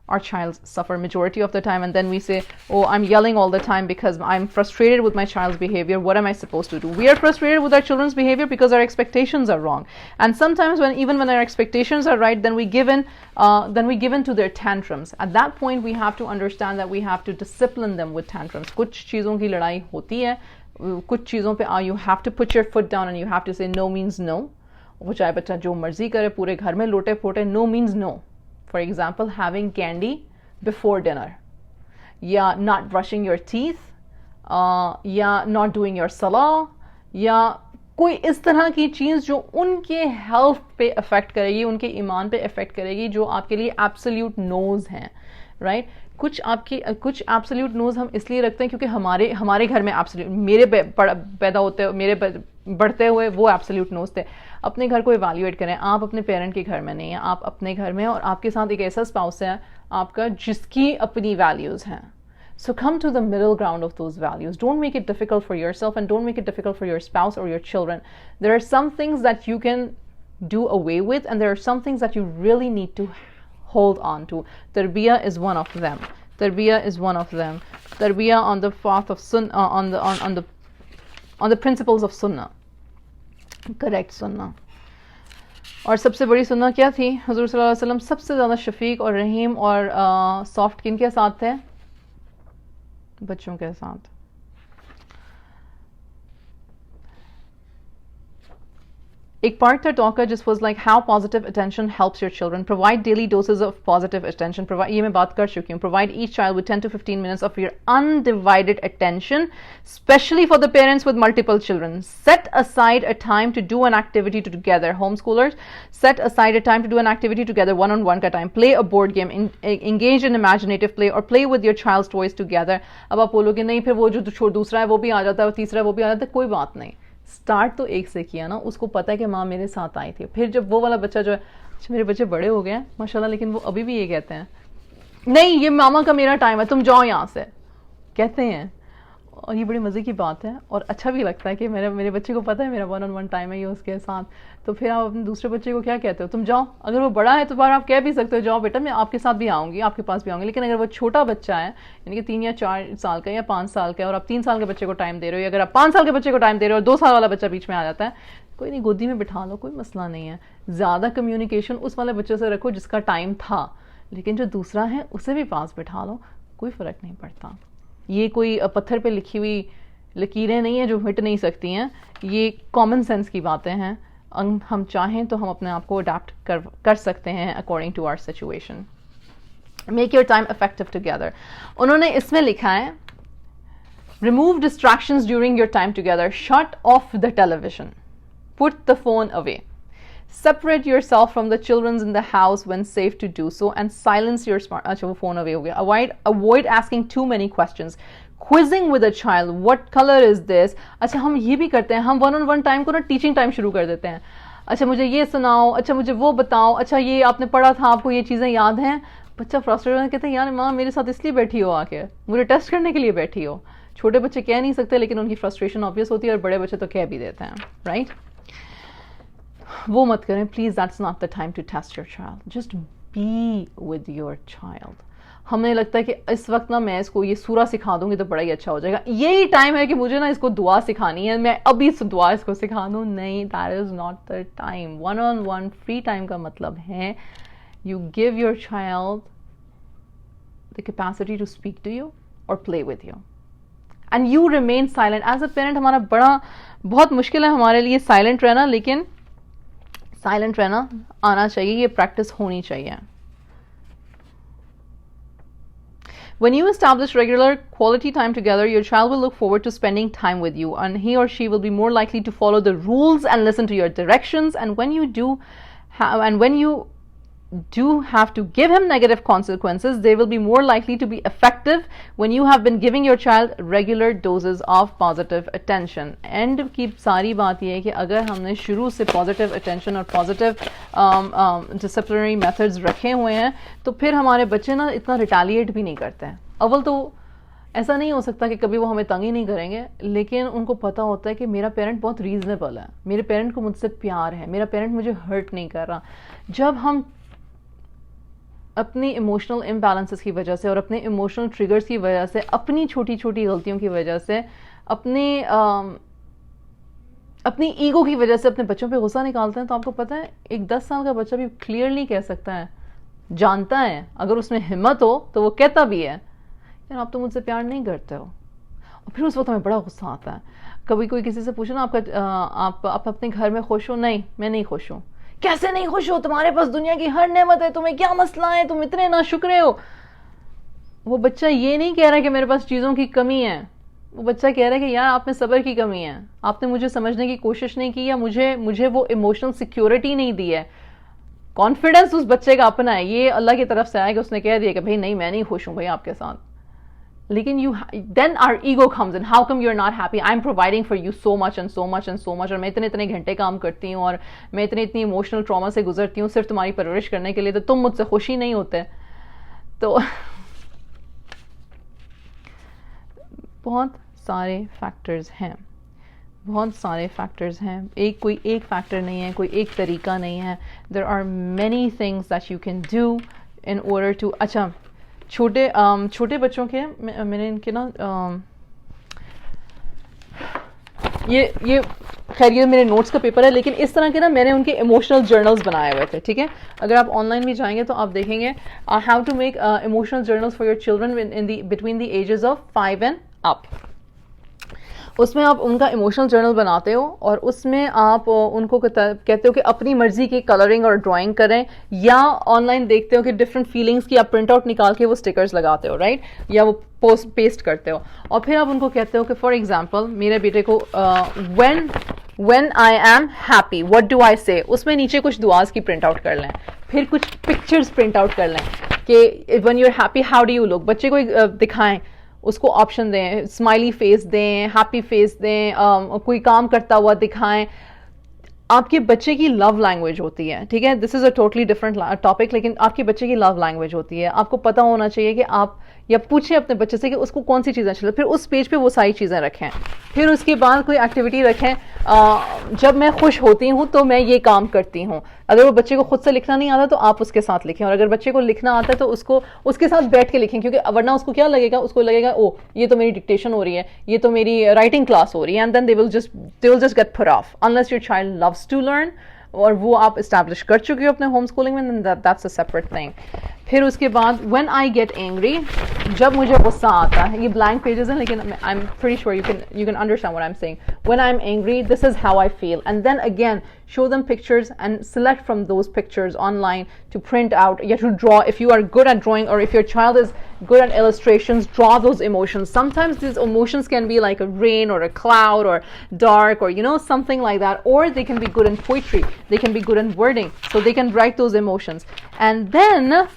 our child suffer majority of the time, and then we say, oh, I'm yelling all the time because I'm frustrated with my child's behavior. What am I supposed to do? We are frustrated with our children's behavior because our expectations are wrong, and sometimes even when our expectations are right, then we give in to their tantrums. At that point we have to understand that we have to discipline them with tantrums. कुछ चीज़ों की लड़ाई होती है, कुछ चीज़ों पे you have to put your foot down and you have to say no means no. वो चाहे बच्चा जो मर्जी करे, पूरे घर में लोटे फोटे, no means no. For example, having candy before dinner, या not brushing your teeth, या not doing your salah, या कोई इस तरह की चीज़ जो उनके हेल्थ पे अफेक्ट करेगी, उनके ईमान पे अफेक्ट करेगी, जो आपके लिए एब्सोल्यूट नोज हैं, राइट? कुछ एब्सोल्यूट नोज हम इसलिए रखते हैं क्योंकि हमारे घर में एब्सोल्यूट, मेरे पैदा होते, मेरे बढ़ते हुए वो एब्सोल्यूट नोज थे. अपने घर को इवैल्यूएट करें. आप अपने पेरेंट के घर में नहीं हैं, आप अपने घर में, और आपके साथ एक ऐसा स्पाउस है आपका जिसकी अपनी वैल्यूज़ हैं. So come to the middle ground of those values. Don't make it difficult for yourself and don't make it difficult for your spouse or your children. There are some things that you can do away with, and there are some things that you really need to hold on to. Terbiyah is one of them. Terbiyah is one of them. Terbiyah on the path of Sunnah, on the principles of Sunnah. Correct Sunnah. और सबसे बड़ी सुन्ना क्या थी? हुजूर सल्लल्लाहु अलैहि वसल्लम सबसे ज़्यादा शफीक और रहीम और सॉफ्ट किन के साथ थे? बच्चों के साथ. एक part था talk का just was like how positive attention helps your children. Provide daily doses of positive attention. Provide, ये मैं बात कर चुकी हूँ. Provide each child with 10 to 15 minutes of your undivided attention, especially for the parents with multiple children. Set aside a time to do an activity together. Homeschoolers, set aside a time to do an activity together, one-on-one का time. Play a board game, engage in imaginative play, or play with your child's toys together. अब आप बोलोगे नहीं, फिर वो जो दूसरा है वो भी आ जाता है, तीसरा है वो भी आ जाता है. कोई बात नहीं. स्टार्ट तो एक से किया ना, उसको पता है कि माँ मेरे साथ आई थी. फिर जब वो वाला बच्चा जो है, अच्छा मेरे बच्चे बड़े हो गए हैं माशाल्लाह, लेकिन वो अभी भी ये कहते हैं नहीं ये मामा का मेरा टाइम है, तुम जाओ यहाँ से, कहते हैं. और ये बड़ी मज़े की बात है और अच्छा भी लगता है कि मेरे बच्चे को पता है मेरा वन-ऑन-वन टाइम है ये उसके साथ. तो फिर आप अपने दूसरे बच्चे को क्या कहते हो? तुम जाओ. अगर वो बड़ा है तो बार आप कह भी सकते हो जाओ बेटा मैं आपके साथ भी आऊँगी, आपके पास भी आऊँगी. लेकिन अगर वो छोटा बच्चा है, यानी कि 3 या 4 साल का या 5 साल का है, और आप 3 साल के बच्चे को टाइम दे रहे हो, या अगर आप 5 साल के बच्चे को टाइम दे रहे हो और 2 साल वाला बच्चा बीच में आ जाता है, कोई नहीं, गोदी में बिठा लो, कोई मसला नहीं है. ज़्यादा कम्युनिकेशन उस वाले बच्चे से रखो जिसका टाइम था, लेकिन जो दूसरा है उसे भी पास बिठा लो, कोई फ़र्क नहीं पड़ता. ये कोई पत्थर पे लिखी हुई लकीरें नहीं है जो मिट नहीं सकती हैं, ये कॉमन सेंस की बातें हैं. हम चाहें तो हम अपने आप को अडेप्ट कर सकते हैं according to our situation. Make your time effective together. उन्होंने इसमें लिखा है remove distractions during your time together, shut off the television, put the phone away, separate yourself from the children in the house when safe to do so, and silence your smart. अच्छा वो phone away हो गया. Avoid asking too many questions. Quizzing with a child, what color is this? अच्छा हम ये भी करते हैं, हम one-on-one टाइम को ना टीचिंग टाइम शुरू कर देते हैं. अच्छा मुझे ये सुनाओ, अच्छा मुझे वो बताओ, अच्छा ये आपने पढ़ा था, आपको ये चीज़ें याद हैं. बच्चा फ्रस्ट्रेट होकर कहते हैं यार माँ मेरे साथ इसलिए बैठी हो, आके मुझे टेस्ट करने के लिए बैठी हो. छोटे बच्चे कह नहीं सकते, लेकिन उनकी फ्रस्ट्रेशन ऑब्वियस होती है, और बड़े बच्चे तो कह भी देते हैं, राइट? वो मत करें please. That's not the time to test your child. Just be with your child. हमें लगता है कि इस वक्त ना मैं इसको ये सूरा सिखा दूंगी तो बड़ा ही अच्छा हो जाएगा, यही टाइम है कि मुझे ना इसको दुआ सिखानी है, मैं अभी दुआ इसको सिखा दूँ. नहीं, that is not the time. One on one free time का मतलब है you give your child the capacity to speak to you और play with you, and you remain silent. As a parent हमारा बहुत मुश्किल है हमारे लिए साइलेंट रहना, लेकिन साइलेंट रहना आना चाहिए, ये प्रैक्टिस होनी चाहिए. When you establish regular quality time together, your child will look forward to spending time with you, and he or she will be more likely to follow the rules and listen to your directions. And when you do have to give him negative consequences. They will be more likely to be effective when you have been giving your child regular doses of positive attention. End की सारी बात ये है कि अगर हमने शुरू से positive attention और positive disciplinary methods रखे हुए हैं तो फिर हमारे बच्चे ना इतना retaliate भी नहीं करते हैं. अव्वल तो ऐसा नहीं हो सकता कि कभी वो हमें तंग ही नहीं करेंगे, लेकिन उनको पता होता है कि मेरा पेरेंट बहुत रीजनेबल है, मेरे पेरेंट को मुझसे प्यार है, मेरा पेरेंट मुझे हर्ट नहीं कर रहा. जब हम अपनी इमोशनल इम्बैलेंसेस की वजह से और अपने इमोशनल ट्रिगर्स की वजह से, अपनी छोटी छोटी गलतियों की वजह से, अपनी ईगो की वजह से अपने बच्चों पे गुस्सा निकालते हैं, तो आपको पता है एक 10 साल का बच्चा भी क्लियरली कह सकता है, जानता है, अगर उसमें हिम्मत हो तो वो कहता भी है यार आप तो मुझसे प्यार नहीं करते हो. और फिर उस वक्त हमें बड़ा गुस्सा आता है. कभी कोई किसी से पूछे ना आप अपने घर में खुश हो? नहीं, मैं नहीं खुश हूँ. कैसे नहीं खुश हो? तुम्हारे पास दुनिया की हर नेमत है, तुम्हें क्या मसला है, तुम इतने नाशुक्रे हो. वो बच्चा ये नहीं कह रहा कि मेरे पास चीज़ों की कमी है, वो बच्चा कह रहा है कि यार आप में सब्र की कमी है, आपने मुझे समझने की कोशिश नहीं की, या मुझे वो इमोशनल सिक्योरिटी नहीं दी है. कॉन्फिडेंस उस बच्चे का अपना है, ये अल्लाह की तरफ से आया कि उसने कह दिया कि भाई नहीं मैं नहीं खुश हूँ भाई आपके साथ. लेकिन then our ego comes in. How come you're not happy? I'm providing for you so much and so much and so much. और मैं इतने घंटे काम करती हूँ और मैं इतनी इमोशनल ट्रॉमा से गुजरती हूँ सिर्फ तुम्हारी परवरिश करने के लिए, तो तुम मुझसे खुश ही नहीं होते. तो बहुत सारे फैक्टर्स हैं, बहुत सारे फैक्टर्स हैं. कोई एक फैक्टर नहीं है, कोई एक तरीका नहीं है. There are many things that you can do in order to. अच्छा, छोटे बच्चों के मैंने इनके ना ये खैर ये मेरे नोट्स का पेपर है, लेकिन इस तरह के ना मैंने उनके इमोशनल जर्नल्स बनाए हुए थे. ठीक है, अगर आप ऑनलाइन भी जाएंगे तो आप देखेंगे how to make emotional journals for your children in the between the ages of 5 and up. उसमें आप उनका इमोशनल जर्नल बनाते हो और उसमें आप उनको कहते हो कि अपनी मर्जी की कलरिंग और ड्राइंग करें, या ऑनलाइन देखते हो कि डिफरेंट फीलिंग्स की आप प्रिंट आउट निकाल के वो स्टिकर्स लगाते हो, राइट, या वो पेस्ट करते हो. और फिर आप उनको कहते हो कि फॉर एग्जांपल मेरे बेटे को when I am happy what do I से, उसमें नीचे कुछ दुआस की प्रिंट आउट कर लें, फिर कुछ पिक्चर्स प्रिंट आउट कर लें कि when you are happy how do you look. बच्चे को दिखाएं, उसको ऑप्शन दें, स्माइली फेस दें, हैप्पी फेस दें, कोई काम करता हुआ दिखाएं. आपके बच्चे की लव लैंग्वेज होती है, ठीक है, this is a totally different topic, लेकिन आपके बच्चे की लव लैंग्वेज होती है. आपको पता होना चाहिए कि आप या पूछें अपने बच्चे से कि उसको कौन सी चीज़ें अच्छी लगती, फिर उस पेज पे वो सारी चीज़ें रखें. फिर उसके बाद कोई एक्टिविटी रखें, जब मैं खुश होती हूँ तो मैं ये काम करती हूँ. अगर वो बच्चे को खुद से लिखना नहीं आता तो आप उसके साथ लिखें, और अगर बच्चे को लिखना आता है तो उसको उसके साथ बैठ के लिखें, क्योंकि वरना उसको क्या लगेगा, उसको लगेगा ओ ये तो मेरी डिक्टेशन हो रही है, ये तो मेरी राइटिंग क्लास हो रही है, and then they will just get put off unless your child loves to learn, और वो आप इस्टेब्लिश कर चुके हो अपने होम स्कूलिंग में, दैट्स अ सेपरेट थिंग. फिर उसके बाद व्हेन आई गेट एंग्री, जब मुझे गुस्सा आता है, ये ब्लैंक पेजेस हैं लेकिन I am pretty sure you can understand what I'm saying. When I'm angry, this is how I feel, and then again show them pictures and select from those pictures online to print out, you have to draw. If you are good at drawing, or if your child is good at illustrations, draw those emotions. Sometimes these emotions can be like a rain or a cloud or dark, or something like that, or they can be good in poetry, they can be good in wording, so they can write those emotions. And then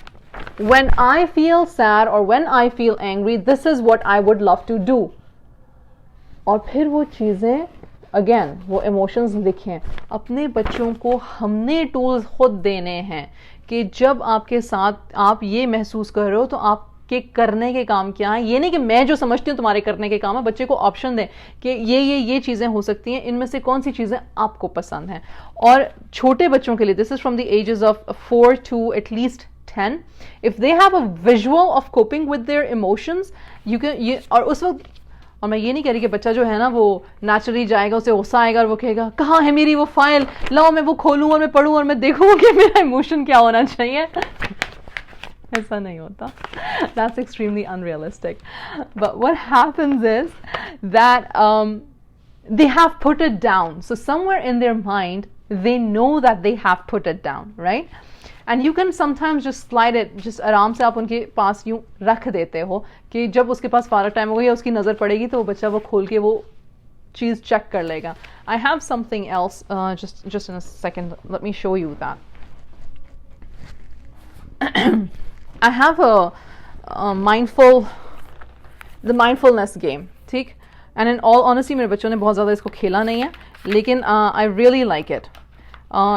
when I feel sad or when I feel angry, this is what I would love to do. और फिर वो चीज़ें again वो emotions लिखें. अपने बच्चों को हमने टूल्स खुद देने हैं कि जब आपके साथ आप ये महसूस कर रहे हो तो आपके करने के काम क्या है. ये नहीं कि मैं जो समझती हूँ तुम्हारे करने के काम है. बच्चे को ऑप्शन दें कि ये चीज़ें हो सकती हैं, इनमें से कौन सी चीज़ें आपको पसंद हैं. और छोटे बच्चों के लिए this is from the ages of 4 to at least 10. If they have a visual of coping with their emotions, you can और उस वक्त, और मैं ये नहीं कह रही कि बच्चा जो है ना वो नेचुरली जाएगा, उसे गुस्सा आएगा और वो कहेगा कहाँ है मेरी वो फाइल, लाओ मैं वो खोलूँ और मैं पढ़ूँ और मैं देखूँ कि मेरा इमोशन क्या होना चाहिए. ऐसा नहीं होता. That's extremely unrealistic. But what happens is that they have put it down. So somewhere in their mind they know that they have put it down, right? And you can sometimes just slide it, just आराम से आप उनके पास यूँ रख देते हो कि जब उसके पास फारा टाइम होगा या उसकी नज़र पड़ेगी तो वो बच्चा वो खोल के वो चीज़ चेक कर लेगा. I have something else, just in a second, let me show you that. I have a mindfulness game, ठीक. And in all honesty मेरे बच्चों ने बहुत ज़्यादा इसको खेला नहीं है, लेकिन I really like it.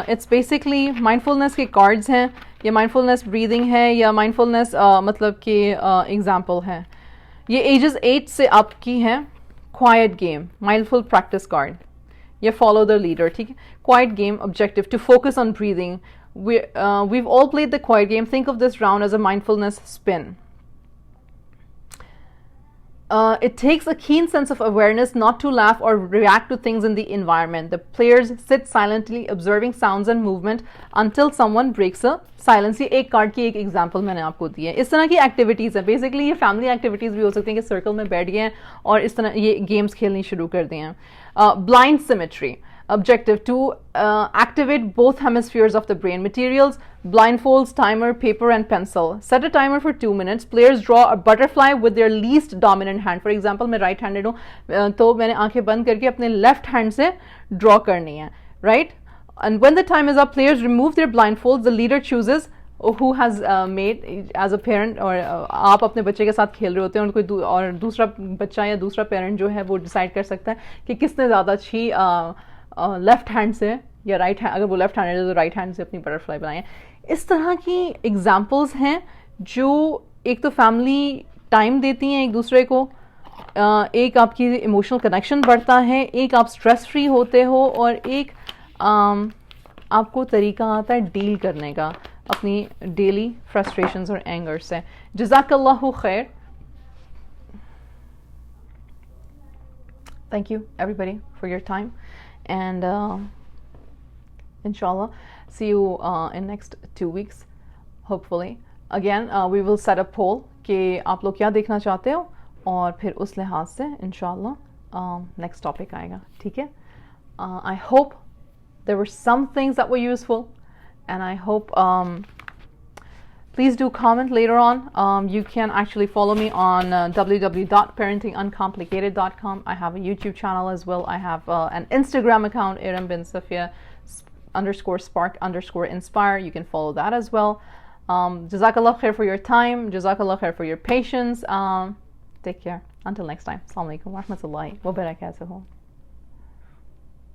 It's basically mindfulness के cards हैं, या mindfulness breathing है, या mindfulness मतलब कि example है. ये ages 8 से up की हैं. Quiet game, mindful practice card. या follow the leader, ठीक है. Quiet game objective to focus on breathing. We've all played the quiet game. Think of this round as a mindfulness spin. It takes a keen sense of awareness not to laugh or react to things in the environment. The players sit silently observing sounds and movement until someone breaks a silence. ये एक card की एक example मैंने आपको दी है. इस तरह की एक्टिविटीज़ है. बेसिकली ये फैमिली एक्टिविटीज़ भी हो सकती हैं कि सर्कल में बैठ गए हैं और इस तरह ये गेम्स खेलनी शुरू कर दिए हैं. Blind symmetry objective to activate both hemispheres of the brain. Materials: blindfolds, timer, paper and pencil. Set a timer for 2 minutes. Players draw a butterfly with their least dominant hand. For example, मैं right handed हूँ तो मैंने आंखें बंद करके अपने left hand से draw करनी है, right? And when the time is up, players remove their blindfolds. The leader chooses who has made as a parent, और आप अपने बच्चे के साथ खेल रहे होते हैं और कोई और दूसरा बच्चा या दूसरा parent जो है वो decide कर सकता है कि किसने ज़्यादा अच्छी लेफ्ट हैंड से या राइट हैंड, अगर वो लेफ्ट हैंड है तो राइट हैंड से अपनी बटरफ्लाई बनाएं. इस तरह की एग्जांपल्स हैं जो एक तो फैमिली टाइम देती हैं एक दूसरे को, एक आपकी इमोशनल कनेक्शन बढ़ता है, एक आप स्ट्रेस फ्री होते हो, और एक आपको तरीका आता है डील करने का अपनी डेली फ्रस्ट्रेशंस और एंगर से. जज़ाकल्लाहु खैर. Thank you everybody for your time. And inshallah see you in next 2 weeks hopefully. Again we will set a poll कि आप लोग क्या देखना चाहते हो, और फिर उस लिहाज से inshallah next topic आएगा, ठीक है. I hope there were some things that were useful, and I hope please do comment later on. You can actually follow me on www.parentinguncomplicated.com. I have a YouTube channel as well. I have an Instagram account, Iram bin Safia _spark_inspire. You can follow that as well. Jazakallah khair for your time. Jazakallah khair for your patience. Take care. Until next time. Assalamu alaikum wa rahmatullahi wa barakatuhu.